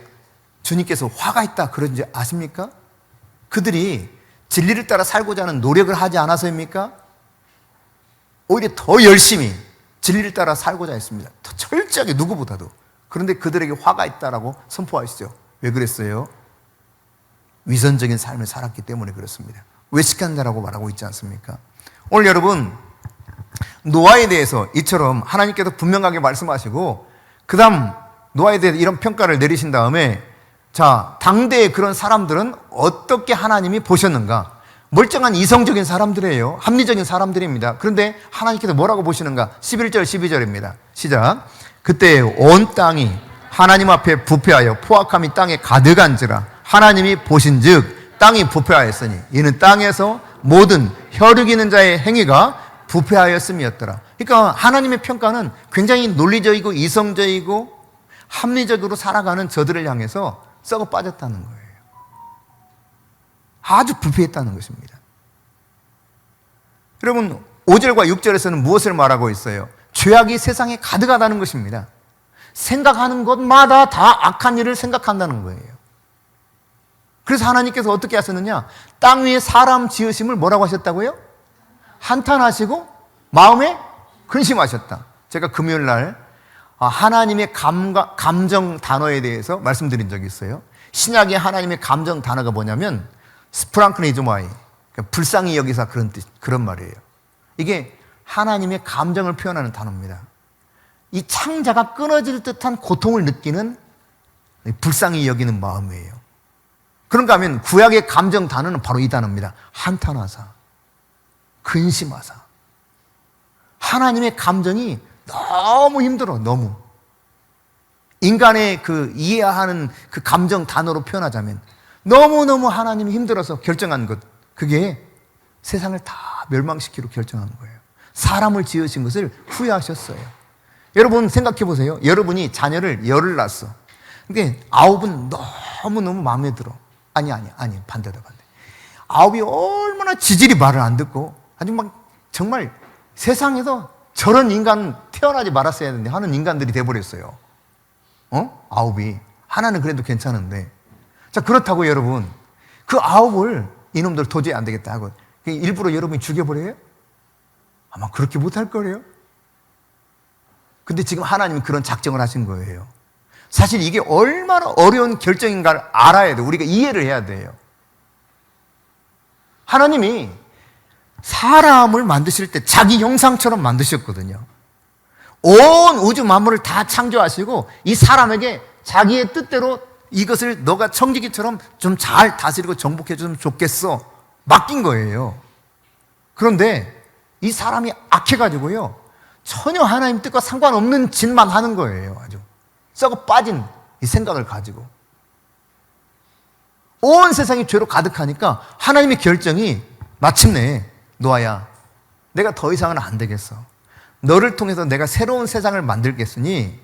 Speaker 1: 주님께서 화가 있다 그런지 아십니까? 그들이 진리를 따라 살고자 하는 노력을 하지 않아서입니까? 오히려 더 열심히 진리를 따라 살고자 했습니다. 더 철저하게 누구보다도. 그런데 그들에게 화가 있다라고 선포하시죠. 왜 그랬어요? 위선적인 삶을 살았기 때문에 그렇습니다. 외식한 자라고 말하고 있지 않습니까? 오늘 여러분, 노아에 대해서 이처럼 하나님께서 분명하게 말씀하시고 그 다음 노아에 대해서 이런 평가를 내리신 다음에 자, 당대의 그런 사람들은 어떻게 하나님이 보셨는가? 멀쩡한 이성적인 사람들이에요. 합리적인 사람들입니다. 그런데 하나님께서 뭐라고 보시는가? 11절 12절입니다. 시작. 그때 온 땅이 하나님 앞에 부패하여 포악함이 땅에 가득한지라 하나님이 보신즉 땅이 부패하였으니 이는 땅에서 모든 혈육 있는 자의 행위가 부패하였음이었더라. 그러니까 하나님의 평가는 굉장히 논리적이고 이성적이고 합리적으로 살아가는 저들을 향해서 썩어 빠졌다는 거예요. 아주 부패했다는 것입니다. 여러분 5절과 6절에서는 무엇을 말하고 있어요? 죄악이 세상에 가득하다는 것입니다. 생각하는 것마다 다 악한 일을 생각한다는 거예요. 그래서 하나님께서 어떻게 하셨느냐? 땅 위에 사람 지으심을 뭐라고 하셨다고요? 한탄하시고 마음에 근심하셨다. 제가 금요일 날 하나님의 감정 단어에 대해서 말씀드린 적이 있어요. 신약의 하나님의 감정 단어가 뭐냐면 스프랑크니즈마이, 그러니까 불쌍히 여기사 그런 말이에요. 이게 하나님의 감정을 표현하는 단어입니다. 이 창자가 끊어질 듯한 고통을 느끼는 불쌍히 여기는 마음이에요. 그런가 하면 구약의 감정 단어는 바로 이 단어입니다. 한탄하사, 근심하사. 하나님의 감정이 너무 힘들어, 너무. 인간의 그 이해하는 그 감정 단어로 표현하자면 너무너무 하나님이 힘들어서 결정한 것, 그게 세상을 다 멸망시키기로 결정한 거예요. 사람을 지으신 것을 후회하셨어요. 여러분 생각해 보세요. 여러분이 자녀를 열을 낳았어. 근데 9은 너무너무 마음에 들어. 아니 반대다. 9이 얼마나 지질이 말을 안 듣고 아주 막 정말 세상에서 저런 인간 태어나지 말았어야 했는데 하는 인간들이 돼버렸어요. 9이. 하나는 그래도 괜찮은데. 자, 그렇다고 여러분, 그 9을 이놈들 도저히 안 되겠다 하고 일부러 여러분이 죽여버려요? 아마 그렇게 못할 거예요. 근데 지금 하나님이 그런 작정을 하신 거예요. 사실 이게 얼마나 어려운 결정인가를 알아야 돼요. 우리가 이해를 해야 돼요. 하나님이 사람을 만드실 때 자기 형상처럼 만드셨거든요. 온 우주 만물을 다 창조하시고 이 사람에게 자기의 뜻대로 이것을 너가 청지기처럼 좀 잘 다스리고 정복해 주면 좋겠어. 맡긴 거예요. 그런데 이 사람이 악해가지고요. 전혀 하나님 뜻과 상관없는 짓만 하는 거예요. 아주 썩어 빠진 이 생각을 가지고. 온 세상이 죄로 가득하니까 하나님의 결정이 마침내 노아야, 내가 더 이상은 안 되겠어. 너를 통해서 내가 새로운 세상을 만들겠으니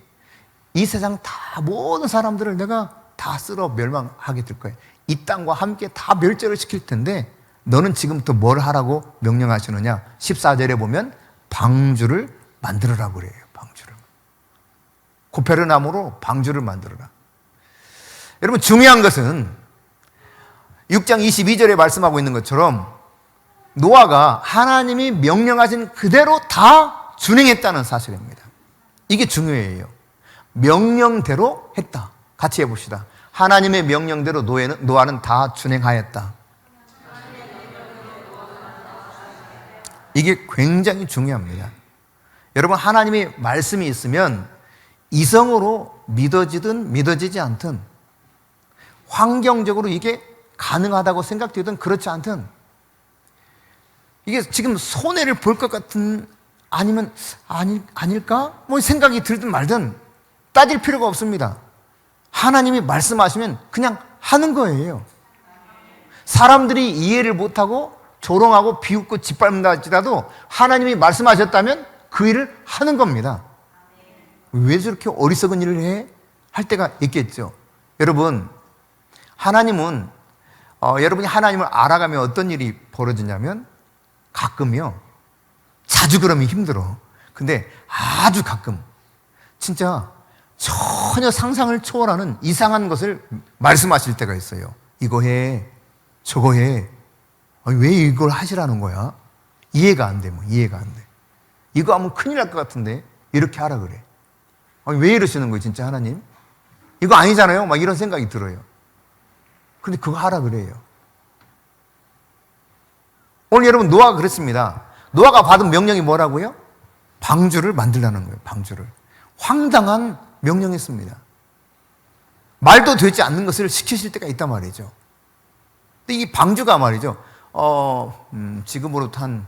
Speaker 1: 이 세상 다 모든 사람들을 내가 다 쓸어 멸망하게 될 거야. 이 땅과 함께 다 멸절을 시킬 텐데 너는 지금부터 뭘 하라고 명령하시느냐? 14절에 보면 방주를 만들어라고 그래요. 방주를. 고페르나무로 방주를 만들어라. 여러분 중요한 것은 6장 22절에 말씀하고 있는 것처럼 노아가 하나님이 명령하신 그대로 다 준행했다는 사실입니다. 이게 중요해요. 명령대로 했다. 같이 해봅시다. 하나님의 명령대로 노아는 다 준행하였다. 이게 굉장히 중요합니다. 여러분 하나님의 말씀이 있으면 이성으로 믿어지든 믿어지지 않든 환경적으로 이게 가능하다고 생각되든 그렇지 않든 이게 지금 손해를 볼 것 같은 아니면 아닐까? 뭐 생각이 들든 말든 따질 필요가 없습니다. 하나님이 말씀하시면 그냥 하는 거예요. 사람들이 이해를 못하고 조롱하고 비웃고 짓밟는다 할지라도 하나님이 말씀하셨다면 그 일을 하는 겁니다. 왜 저렇게 어리석은 일을 해? 할 때가 있겠죠. 여러분 하나님은 여러분이 하나님을 알아가면 어떤 일이 벌어지냐면 가끔요 자주 그러면 힘들어. 근데 아주 가끔 진짜 전혀 상상을 초월하는 이상한 것을 말씀하실 때가 있어요. 이거 해, 저거 해. 아니, 왜 이걸 하시라는 거야? 이해가 안 돼, 이해가 안 돼. 이거 하면 큰일 날 것 같은데 이렇게 하라 그래. 아니, 왜 이러시는 거예요, 진짜 하나님? 이거 아니잖아요? 막 이런 생각이 들어요. 근데 그거 하라 그래요. 오늘 여러분 노아가 그랬습니다. 노아가 받은 명령이 뭐라고요? 방주를 만들라는 거예요. 방주를. 황당한 명령이었습니다. 말도 되지 않는 것을 시키실 때가 있단 말이죠. 근데 이 방주가 말이죠. 지금으로부터 한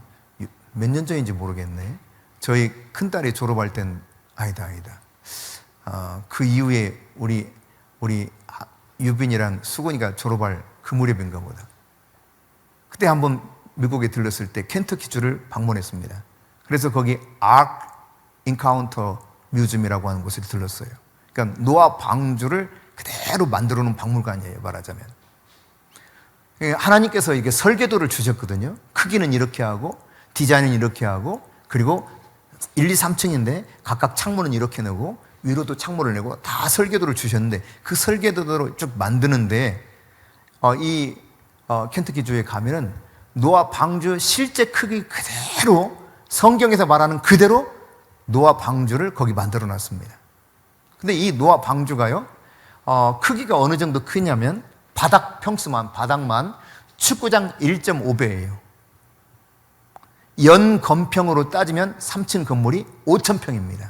Speaker 1: 몇 년 전인지 모르겠네. 저희 큰딸이 졸업할 땐 아니다. 그 이후에 우리 유빈이랑 수건이가 졸업할 그 무렵인가 보다. 그때 한번 미국에 들렀을 때 켄터키주를 방문했습니다. 그래서 거기 아크 인카운터 뮤지엄이라고 하는 곳을 들렀어요. 그러니까 노아 방주를 그대로 만들어 놓은 박물관이에요, 말하자면. 하나님께서 이게 설계도를 주셨거든요. 크기는 이렇게 하고 디자인은 이렇게 하고 그리고 1, 2, 3층인데 각각 창문은 이렇게 내고 위로도 창문을 내고 다 설계도를 주셨는데 그 설계도대로 쭉 만드는데 이 켄터키주에 가면은 노아 방주 실제 크기 그대로 성경에서 말하는 그대로 노아 방주를 거기 만들어 놨습니다. 근데 이 노아 방주가요, 크기가 어느 정도 크냐면 바닥만 축구장 1.5배예요. 연 건평으로 따지면 3층 건물이 5,000평입니다.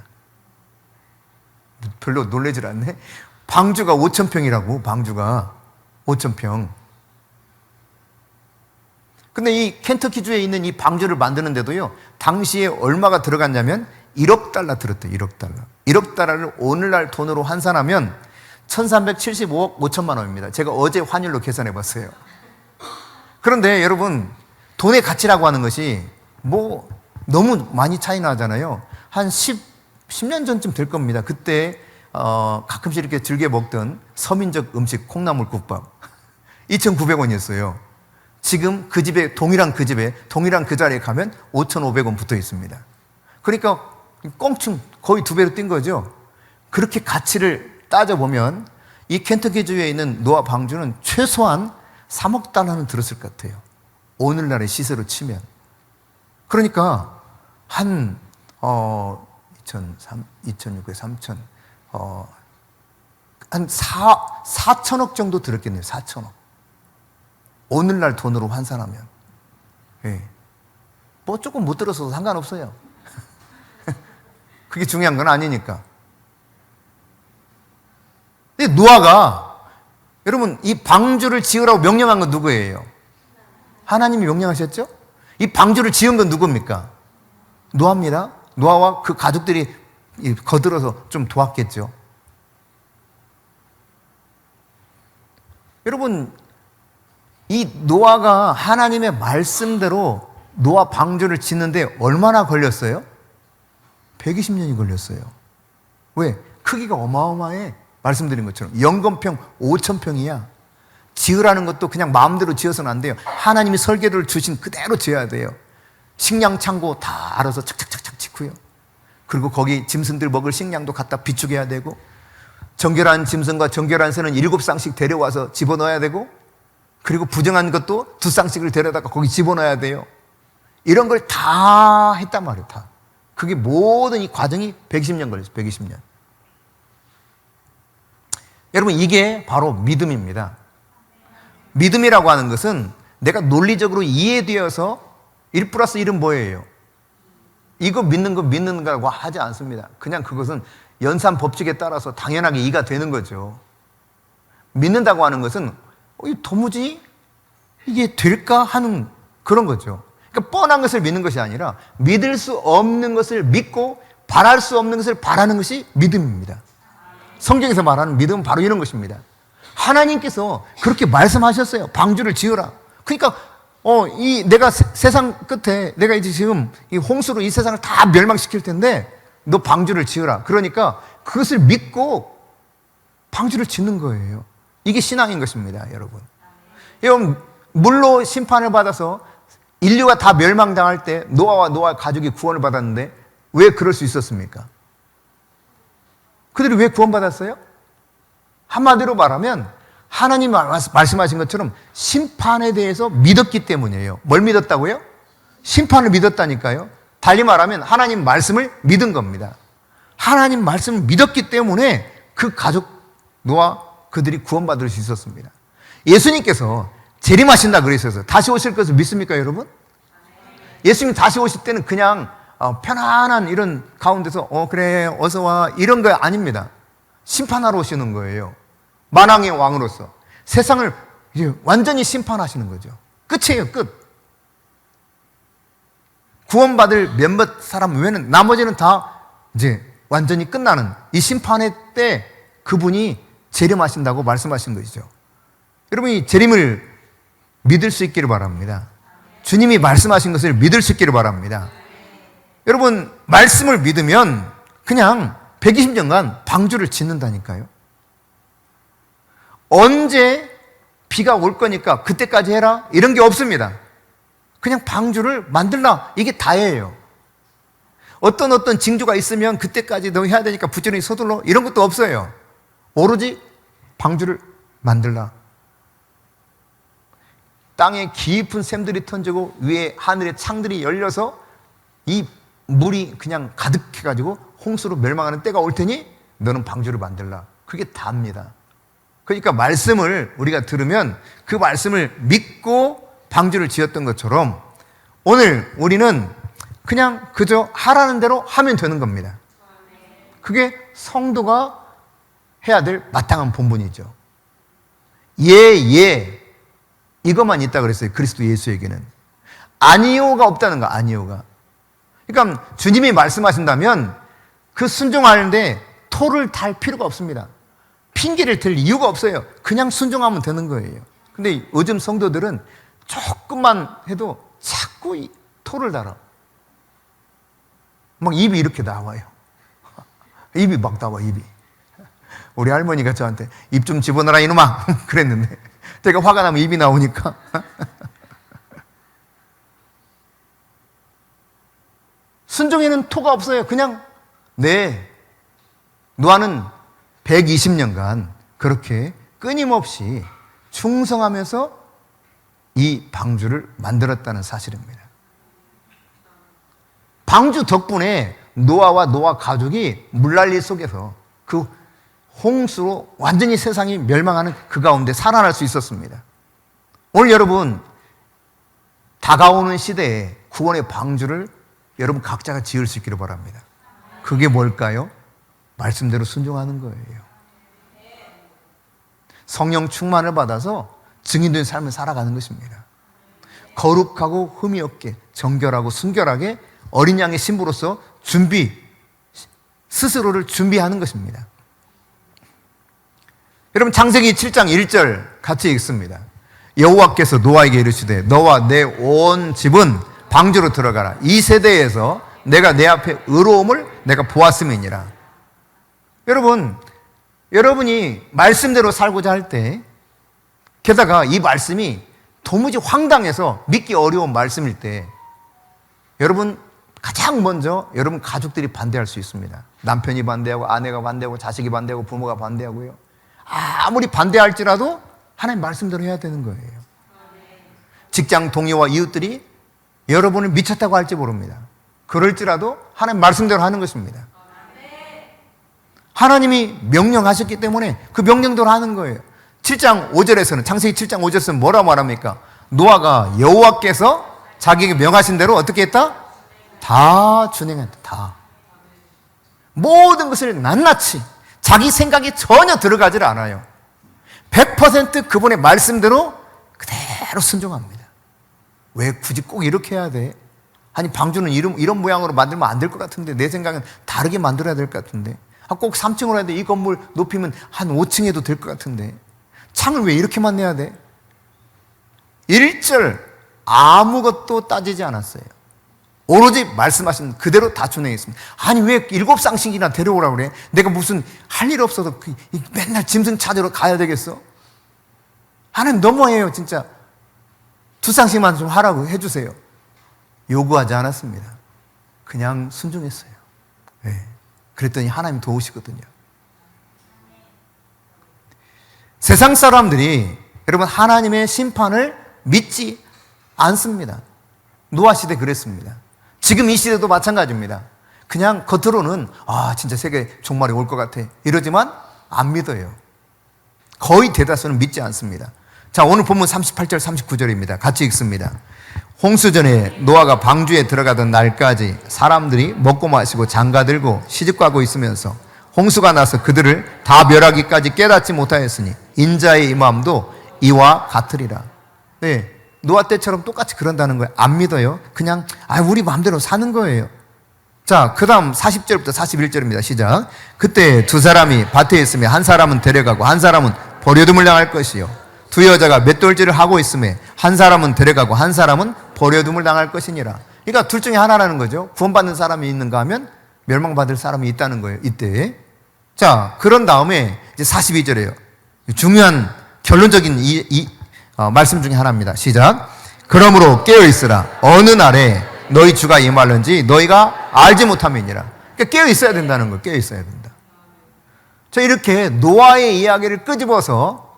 Speaker 1: 별로 놀라질 않네. 방주가 5,000평이라고, 방주가 5,000평. 근데 이 켄터키주에 있는 이 방주를 만드는데도요, 당시에 얼마가 들어갔냐면 1억 달러 들었대요, 1억 달러. 1억 달러를 오늘날 돈으로 환산하면 1375억 5천만 원입니다. 제가 어제 환율로 계산해 봤어요. 그런데 여러분, 돈의 가치라고 하는 것이 너무 많이 차이 나잖아요. 한 10년 전쯤 될 겁니다. 그때 가끔씩 이렇게 즐겨 먹던 서민적 음식 콩나물국밥 2,900원이었어요. 지금 그 집에 동일한 그 자리에 가면 5,500원 붙어 있습니다. 그러니까 껑충 거의 2배로 뛴 거죠. 그렇게 가치를 따져보면 이 켄터키주에 있는 노아 방주는 최소한 3억 달러는 들었을 것 같아요. 오늘날의 시세로 치면. 그러니까 한 2,600, 3,000, 한 4천억 정도 들었겠네요. 4천억. 오늘날 돈으로 환산하면. 예. 조금 못 들었어도 상관없어요. 그게 중요한 건 아니니까. 근데 노아가, 여러분, 이 방주를 지으라고 명령한 건 누구예요? 하나님이 명령하셨죠? 이 방주를 지은 건 누굽니까? 노아입니다. 노아와 그 가족들이 거들어서 좀 도왔겠죠. 여러분, 이 노아가 하나님의 말씀대로 노아 방주를 짓는데 얼마나 걸렸어요? 120년이 걸렸어요. 왜? 크기가 어마어마해. 말씀드린 것처럼 연건평 5,000평이야. 지으라는 것도 그냥 마음대로 지어서는 안 돼요. 하나님이 설계도를 주신 그대로 지어야 돼요. 식량 창고 다 알아서 착착착착 짓고요. 그리고 거기 짐승들 먹을 식량도 갖다 비축해야 되고, 정결한 짐승과 정결한 새는 7쌍씩 데려와서 집어넣어야 되고, 그리고 부정한 것도 2쌍씩을 데려다가 거기 집어넣어야 돼요. 이런 걸 다 했단 말이에요. 다. 그게 모든 이 과정이 120년 걸렸어요. 120년. 여러분, 이게 바로 믿음입니다. 믿음이라고 하는 것은 내가 논리적으로 이해되어서 1+1은 뭐예요? 이거 믿는 거라고 하지 않습니다. 그냥 그것은 연산 법칙에 따라서 당연하게 이가 되는 거죠. 믿는다고 하는 것은 도무지 이게 될까 하는 그런 거죠. 그러니까 뻔한 것을 믿는 것이 아니라 믿을 수 없는 것을 믿고 바랄 수 없는 것을 바라는 것이 믿음입니다. 성경에서 말하는 믿음은 바로 이런 것입니다. 하나님께서 그렇게 말씀하셨어요. 방주를 지으라. 그러니까 내가 세상 끝에 내가 이제 지금 이 홍수로 이 세상을 다 멸망시킬 텐데 너 방주를 지으라. 그러니까 그것을 믿고 방주를 짓는 거예요. 이게 신앙인 것입니다, 여러분. 여러분, 물로 심판을 받아서 인류가 다 멸망당할 때 노아와 노아 가족이 구원을 받았는데 왜 그럴 수 있었습니까? 그들이 왜 구원받았어요? 한마디로 말하면 하나님 말씀하신 것처럼 심판에 대해서 믿었기 때문이에요. 뭘 믿었다고요? 심판을 믿었다니까요. 달리 말하면 하나님 말씀을 믿은 겁니다. 하나님 말씀을 믿었기 때문에 그 가족 노아 그들이 구원받을 수 있었습니다. 예수님께서 재림하신다 그러셔서 다시 오실 것을 믿습니까, 여러분? 예수님 다시 오실 때는 그냥 편안한 이런 가운데서 그래 어서 와 이런 거 아닙니다. 심판하러 오시는 거예요. 만왕의 왕으로서 세상을 이제 완전히 심판하시는 거죠. 끝이에요, 끝. 구원받을 몇몇 사람 외에는 나머지는 다 이제 완전히 끝나는 이 심판의 때 그분이 재림하신다고 말씀하신 것이죠. 여러분이 재림을 믿을 수 있기를 바랍니다. 주님이 말씀하신 것을 믿을 수 있기를 바랍니다. 여러분 말씀을 믿으면 그냥 120년간 방주를 짓는다니까요. 언제 비가 올 거니까 그때까지 해라 이런 게 없습니다. 그냥 방주를 만들라 이게 다예요. 어떤 징조가 있으면 그때까지 너 해야 되니까 부지런히 서둘러 이런 것도 없어요. 오로지 방주를 만들라. 땅에 깊은 샘들이 던지고 위에 하늘의 창들이 열려서 이 물이 그냥 가득해가지고 홍수로 멸망하는 때가 올 테니 너는 방주를 만들라. 그게 다입니다. 그러니까 말씀을 우리가 들으면 그 말씀을 믿고 방주를 지었던 것처럼 오늘 우리는 그냥 그저 하라는 대로 하면 되는 겁니다. 그게 성도가 해야 될 마땅한 본분이죠. 예, 이것만 있다 그랬어요. 그리스도 예수에게는. 아니요가 없다는 거, 아니요가. 그러니까 주님이 말씀하신다면 그 순종하는데 토를 달 필요가 없습니다. 핑계를 댈 이유가 없어요. 그냥 순종하면 되는 거예요. 근데 요즘 성도들은 조금만 해도 자꾸 토를 달아. 막 입이 이렇게 나와요. 입이 막 나와, 입이. 우리 할머니가 저한테 입 좀 집어넣어라 이놈아 그랬는데 제가 화가 나면 입이 나오니까 순종에는 토가 없어요. 그냥 노아는 120년간 그렇게 끊임없이 충성하면서 이 방주를 만들었다는 사실입니다. 방주 덕분에 노아와 노아 가족이 물난리 속에서 그 홍수로 완전히 세상이 멸망하는 그 가운데 살아날 수 있었습니다. 오늘 여러분 다가오는 시대에 구원의 방주를 여러분 각자가 지을 수 있기를 바랍니다. 그게 뭘까요? 말씀대로 순종하는 거예요. 성령 충만을 받아서 증인된 삶을 살아가는 것입니다. 거룩하고 흠이 없게 정결하고 순결하게 어린 양의 신부로서 스스로를 준비하는 것입니다. 여러분 창세기 7장 1절 같이 읽습니다. 여호와께서 노아에게 이르시되 너와 내 온 집은 방주로 들어가라. 이 세대에서 내가 내 앞에 의로움을 내가 보았음이니라. 여러분이 말씀대로 살고자 할 때 게다가 이 말씀이 도무지 황당해서 믿기 어려운 말씀일 때 여러분 가장 먼저 여러분 가족들이 반대할 수 있습니다. 남편이 반대하고 아내가 반대하고 자식이 반대하고 부모가 반대하고요. 아무리 반대할지라도 하나님 말씀대로 해야 되는 거예요. 직장 동료와 이웃들이 여러분을 미쳤다고 할지 모릅니다. 그럴지라도 하나님 말씀대로 하는 것입니다. 하나님이 명령하셨기 때문에 그 명령대로 하는 거예요. 7장 5절에서는 창세기 7장 5절에서는 뭐라고 말합니까? 노아가 여호와께서 자기에게 명하신 대로 어떻게 했다? 다 준행했다. 다. 모든 것을 낱낱이 자기 생각이 전혀 들어가질 않아요. 100% 그분의 말씀대로 그대로 순종합니다. 왜 굳이 꼭 이렇게 해야 돼? 아니 방주는 이런 모양으로 만들면 안 될 것 같은데 내 생각은 다르게 만들어야 될 것 같은데 꼭 3층으로 해야 돼. 이 건물 높이면 한 5층 해도 될 것 같은데 창을 왜 이렇게만 내야 돼? 1절 아무것도 따지지 않았어요. 오로지 말씀하신 그대로 다 준행했습니다. 아니 왜 7쌍씩이나 데려오라고 그래? 내가 무슨 할 일 없어도 맨날 짐승 찾으러 가야 되겠어? 하나님 너무해요 진짜. 2쌍씩만 좀 하라고 해주세요. 요구하지 않았습니다. 그냥 순종했어요. 네. 그랬더니 하나님 도우시거든요. 세상 사람들이 여러분 하나님의 심판을 믿지 않습니다. 노아 시대 그랬습니다. 지금 이 시대도 마찬가지입니다. 그냥 겉으로는 진짜 세계 종말이 올 것 같아 이러지만 안 믿어요. 거의 대다수는 믿지 않습니다. 자, 오늘 본문 38절 39절입니다. 같이 읽습니다. 홍수전에 노아가 방주에 들어가던 날까지 사람들이 먹고 마시고 장가들고 시집가고 있으면서 홍수가 나서 그들을 다 멸하기까지 깨닫지 못하였으니 인자의 임함도 이와 같으리라. 네, 노아 때처럼 똑같이 그런다는 거예요. 안 믿어요. 그냥 우리 마음대로 사는 거예요. 자, 그 다음 40절부터 41절입니다. 시작. 그때 두 사람이 밭에 있으며 한 사람은 데려가고 한 사람은 버려둠을 당할 것이요, 두 여자가 맷돌질을 하고 있으며 한 사람은 데려가고 한 사람은 버려둠을 당할 것이니라. 그러니까 둘 중에 하나라는 거죠. 구원받는 사람이 있는가 하면 멸망받을 사람이 있다는 거예요, 이때. 자, 그런 다음에 이제 42절이에요. 중요한 결론적인 말씀 중에 하나입니다. 시작. 그러므로 깨어있으라. 어느 날에 너희 주가 임할는지 너희가 알지 못함이니라. 그러니까 깨어있어야 된다는 거예요. 깨어있어야 된다. 자, 이렇게 노아의 이야기를 끄집어서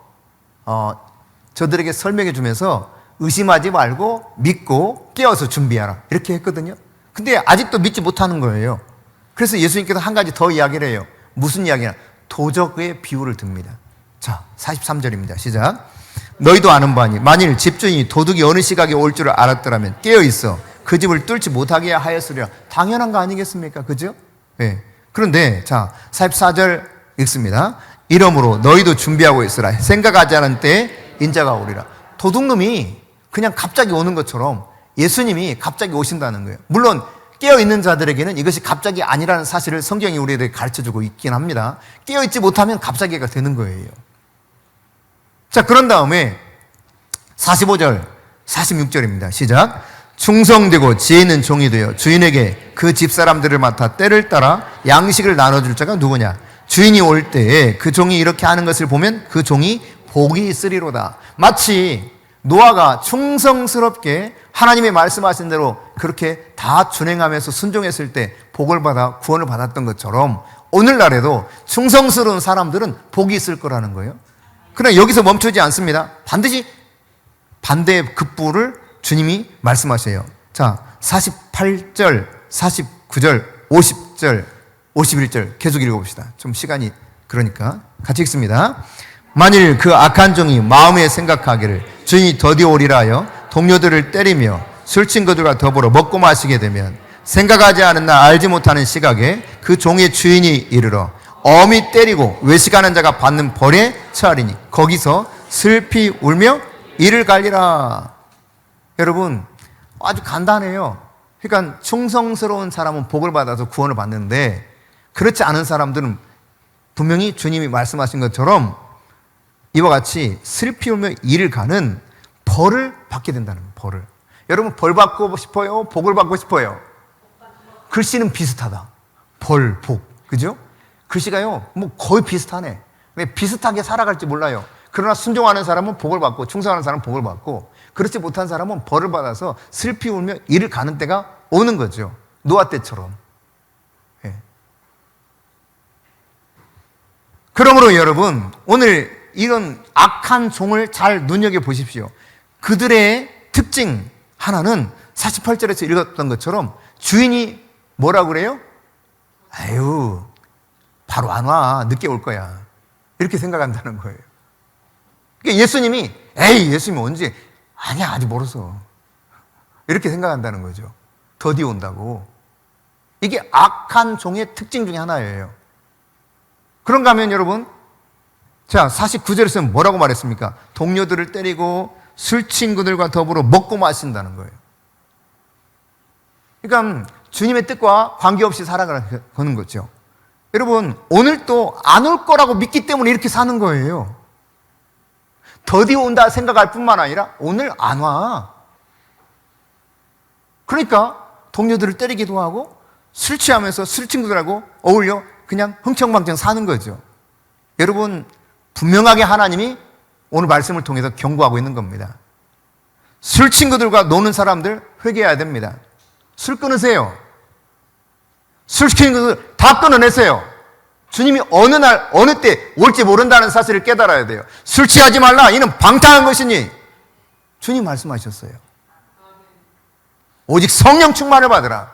Speaker 1: 저들에게 설명해 주면서 의심하지 말고 믿고 깨어서 준비하라 이렇게 했거든요. 근데 아직도 믿지 못하는 거예요. 그래서 예수님께서 한 가지 더 이야기를 해요. 무슨 이야기냐? 도적의 비유를 듭니다. 자, 43절입니다. 시작. 너희도 아는 바니 만일 집주인이 도둑이 어느 시각에 올 줄을 알았더라면 깨어있어 그 집을 뚫지 못하게 하였으리라. 당연한 거 아니겠습니까? 그죠? 네. 그런데 자, 44절 읽습니다. 이러므로 너희도 준비하고 있으라. 생각하지 않은 때에 인자가 오리라. 도둑놈이 그냥 갑자기 오는 것처럼 예수님이 갑자기 오신다는 거예요. 물론 깨어있는 자들에게는 이것이 갑자기 아니라는 사실을 성경이 우리에게 가르쳐주고 있긴 합니다. 깨어있지 못하면 갑자기가 되는 거예요. 자, 그런 다음에 45절 46절입니다. 시작. 충성되고 지혜 있는 종이 되어 주인에게 그 집사람들을 맡아 때를 따라 양식을 나눠줄 자가 누구냐? 주인이 올 때에 그 종이 이렇게 하는 것을 보면 그 종이 복이 있으리로다. 마치 노아가 충성스럽게 하나님의 말씀하신 대로 그렇게 다 준행하면서 순종했을 때 복을 받아 구원을 받았던 것처럼 오늘날에도 충성스러운 사람들은 복이 있을 거라는 거예요. 그러나 여기서 멈추지 않습니다. 반드시 반대의 급부를 주님이 말씀하셔요. 자, 48절, 49절, 50절, 51절 계속 읽어봅시다. 좀 시간이 그러니까 같이 읽습니다. 만일 그 악한 종이 마음에 생각하기를 주인이 더디 오리라 하여 동료들을 때리며 술 친구들과 더불어 먹고 마시게 되면 생각하지 않은 나 알지 못하는 시각에 그 종의 주인이 이르러 엄히 때리고 외식하는 자가 받는 벌에 처하리니 거기서 슬피 울며 이를 갈리라. 여러분, 아주 간단해요. 그러니까 충성스러운 사람은 복을 받아서 구원을 받는데 그렇지 않은 사람들은 분명히 주님이 말씀하신 것처럼 이와 같이 슬피 울며 이를 가는 벌을 받게 된다는 거예요. 벌을. 여러분, 벌 받고 싶어요? 복을 받고 싶어요? 글씨는 비슷하다. 벌, 복. 그죠? 글씨가요, 뭐 거의 비슷하네. 왜 비슷하게 살아갈지 몰라요. 그러나 순종하는 사람은 복을 받고 충성하는 사람은 복을 받고 그렇지 못한 사람은 벌을 받아서 슬피 울며 이를 가는 때가 오는 거죠. 노아 때처럼. 예. 그러므로 여러분, 오늘 이런 악한 종을 잘 눈여겨보십시오. 그들의 특징 하나는 48절에서 읽었던 것처럼 주인이 뭐라고 그래요? 아유, 바로 안 와. 늦게 올 거야. 이렇게 생각한다는 거예요. 그러니까 예수님이 예수님이 언제? 아니야, 아직 멀었어. 이렇게 생각한다는 거죠. 더디 온다고. 이게 악한 종의 특징 중에 하나예요. 그런가 하면 여러분, 자, 49절에서는 뭐라고 말했습니까? 동료들을 때리고 술 친구들과 더불어 먹고 마신다는 거예요. 그러니까 주님의 뜻과 관계없이 살아가는 거죠. 여러분, 오늘 또 안 올 거라고 믿기 때문에 이렇게 사는 거예요. 더디 온다 생각할 뿐만 아니라 오늘 안 와. 그러니까 동료들을 때리기도 하고 술 취하면서 술 친구들하고 어울려 그냥 흥청망청 사는 거죠. 여러분, 분명하게 하나님이 오늘 말씀을 통해서 경고하고 있는 겁니다. 술 친구들과 노는 사람들 회개해야 됩니다. 술 끊으세요. 술 친구들 다 끊어내세요. 주님이 어느 날 어느 때 올지 모른다는 사실을 깨달아야 돼요. 술 취하지 말라, 이는 방탕한 것이니 주님 말씀하셨어요. 오직 성령 충만을 받으라.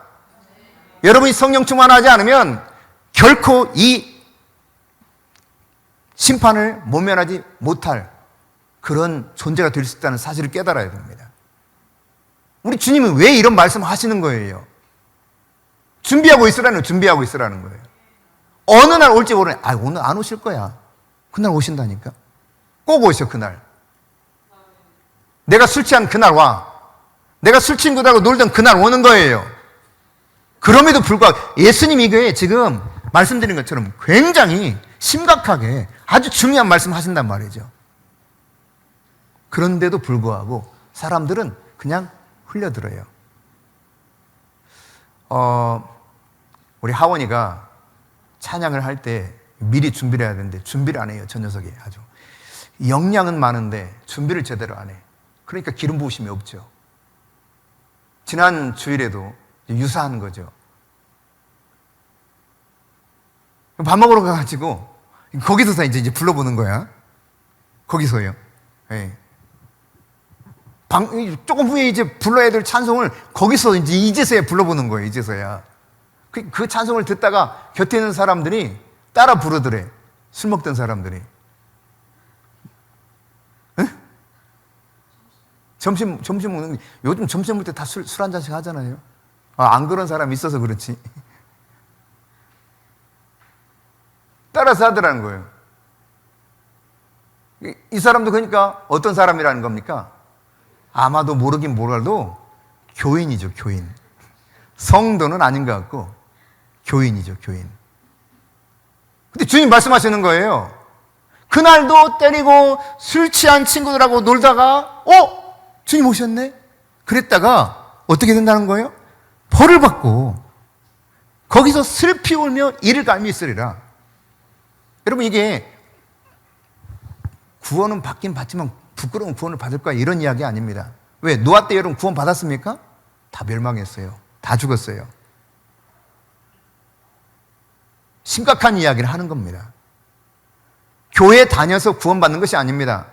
Speaker 1: 여러분이 성령 충만하지 않으면 결코 이 심판을 모면하지 못할 그런 존재가 될 수 있다는 사실을 깨달아야 됩니다. 우리 주님은 왜 이런 말씀을 하시는 거예요? 준비하고 있으라는 거예요. 어느 날 올지 모르네. 오늘 안 오실 거야. 그날 오신다니까. 꼭 오셔, 그날. 내가 술 취한 그날 와. 내가 술 친구들하고 놀던 그날 오는 거예요. 그럼에도 불구하고 예수님이 이게 지금 말씀드린 것처럼 굉장히 심각하게 아주 중요한 말씀 하신단 말이죠. 그런데도 불구하고 사람들은 그냥 흘려들어요. 우리 하원이가 찬양을 할 때 미리 준비를 해야 되는데 준비를 안 해요. 저 녀석이 아주. 역량은 많은데 준비를 제대로 안 해. 그러니까 기름 부으심이 없죠. 지난 주일에도 유사한 거죠. 밥 먹으러 가가지고 거기서 이제 불러보는 거야. 거기서요. 네. 조금 후에 이제 불러야 될 찬송을 거기서 이제서야 불러보는 거예요. 이제서야. 그 찬송을 듣다가 곁에 있는 사람들이 따라 부르더래. 술 먹던 사람들이. 에? 점심 먹는, 요즘 점심 먹을 때 다 술 한 잔씩 하잖아요. 안 그런 사람이 있어서 그렇지. 따라서 하더라는 거예요. 이 사람도 그러니까 어떤 사람이라는 겁니까? 아마도 모르긴 몰라도 교인이죠, 교인. 성도는 아닌 것 같고 교인이죠, 교인. 근데 주님 말씀하시는 거예요. 그날도 때리고 술 취한 친구들하고 놀다가 주님 오셨네? 그랬다가 어떻게 된다는 거예요? 벌을 받고 거기서 슬피 울며 이를 갈미 있으리라. 여러분, 이게 구원은 받긴 받지만 부끄러운 구원을 받을 거야, 이런 이야기 아닙니다. 왜? 노아 때 여러분 구원 받았습니까? 다 멸망했어요. 다 죽었어요. 심각한 이야기를 하는 겁니다. 교회 다녀서 구원받는 것이 아닙니다.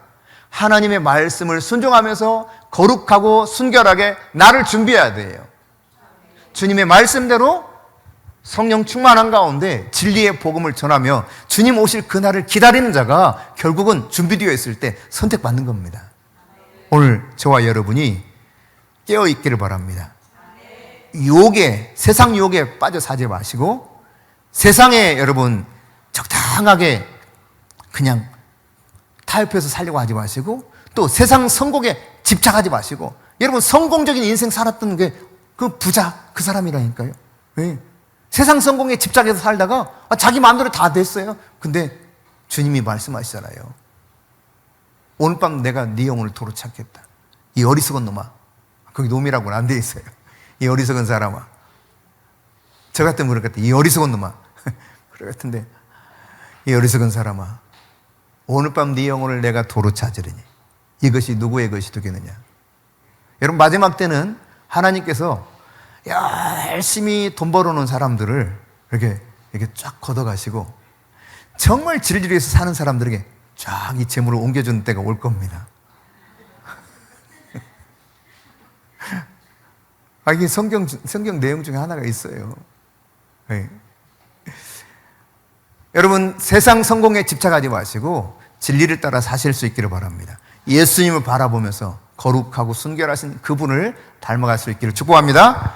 Speaker 1: 하나님의 말씀을 순종하면서 거룩하고 순결하게 나를 준비해야 돼요. 주님의 말씀대로 성령 충만한 가운데 진리의 복음을 전하며 주님 오실 그날을 기다리는 자가 결국은 준비되어 있을 때 선택받는 겁니다. 오늘 저와 여러분이 깨어있기를 바랍니다. 세상 유혹에 빠져 사지 마시고, 세상에 여러분 적당하게 그냥 타협해서 살려고 하지 마시고, 또 세상 성공에 집착하지 마시고, 여러분 성공적인 인생 살았던 게 그 부자, 그 사람이라니까요. 왜? 세상 성공에 집착해서 살다가 자기 마음대로 다 됐어요. 근데 주님이 말씀하시잖아요. 오늘 밤 내가 네 영혼을 도로 찾겠다. 이 어리석은 놈아. 거기 놈이라고는 안 돼 있어요. 이 어리석은 사람아. 저 같으면 그럴 것 같아. 이 어리석은 놈아. 그럴 것 같은데, 이 어리석은 사람아, 오늘 밤 네 영혼을 내가 도로 찾으리니 이것이 누구의 것이 되겠느냐. 여러분, 마지막 때는 하나님께서 열심히 돈 벌어놓은 사람들을 이렇게 쫙 걷어가시고 정말 진리를 위해서 사는 사람들에게 쫙 이 재물을 옮겨주는 때가 올 겁니다. 이게 성경 내용 중에 하나가 있어요. 네. 여러분, 세상 성공에 집착하지 마시고 진리를 따라 사실 수 있기를 바랍니다. 예수님을 바라보면서 거룩하고 순결하신 그분을 닮아갈 수 있기를 축복합니다.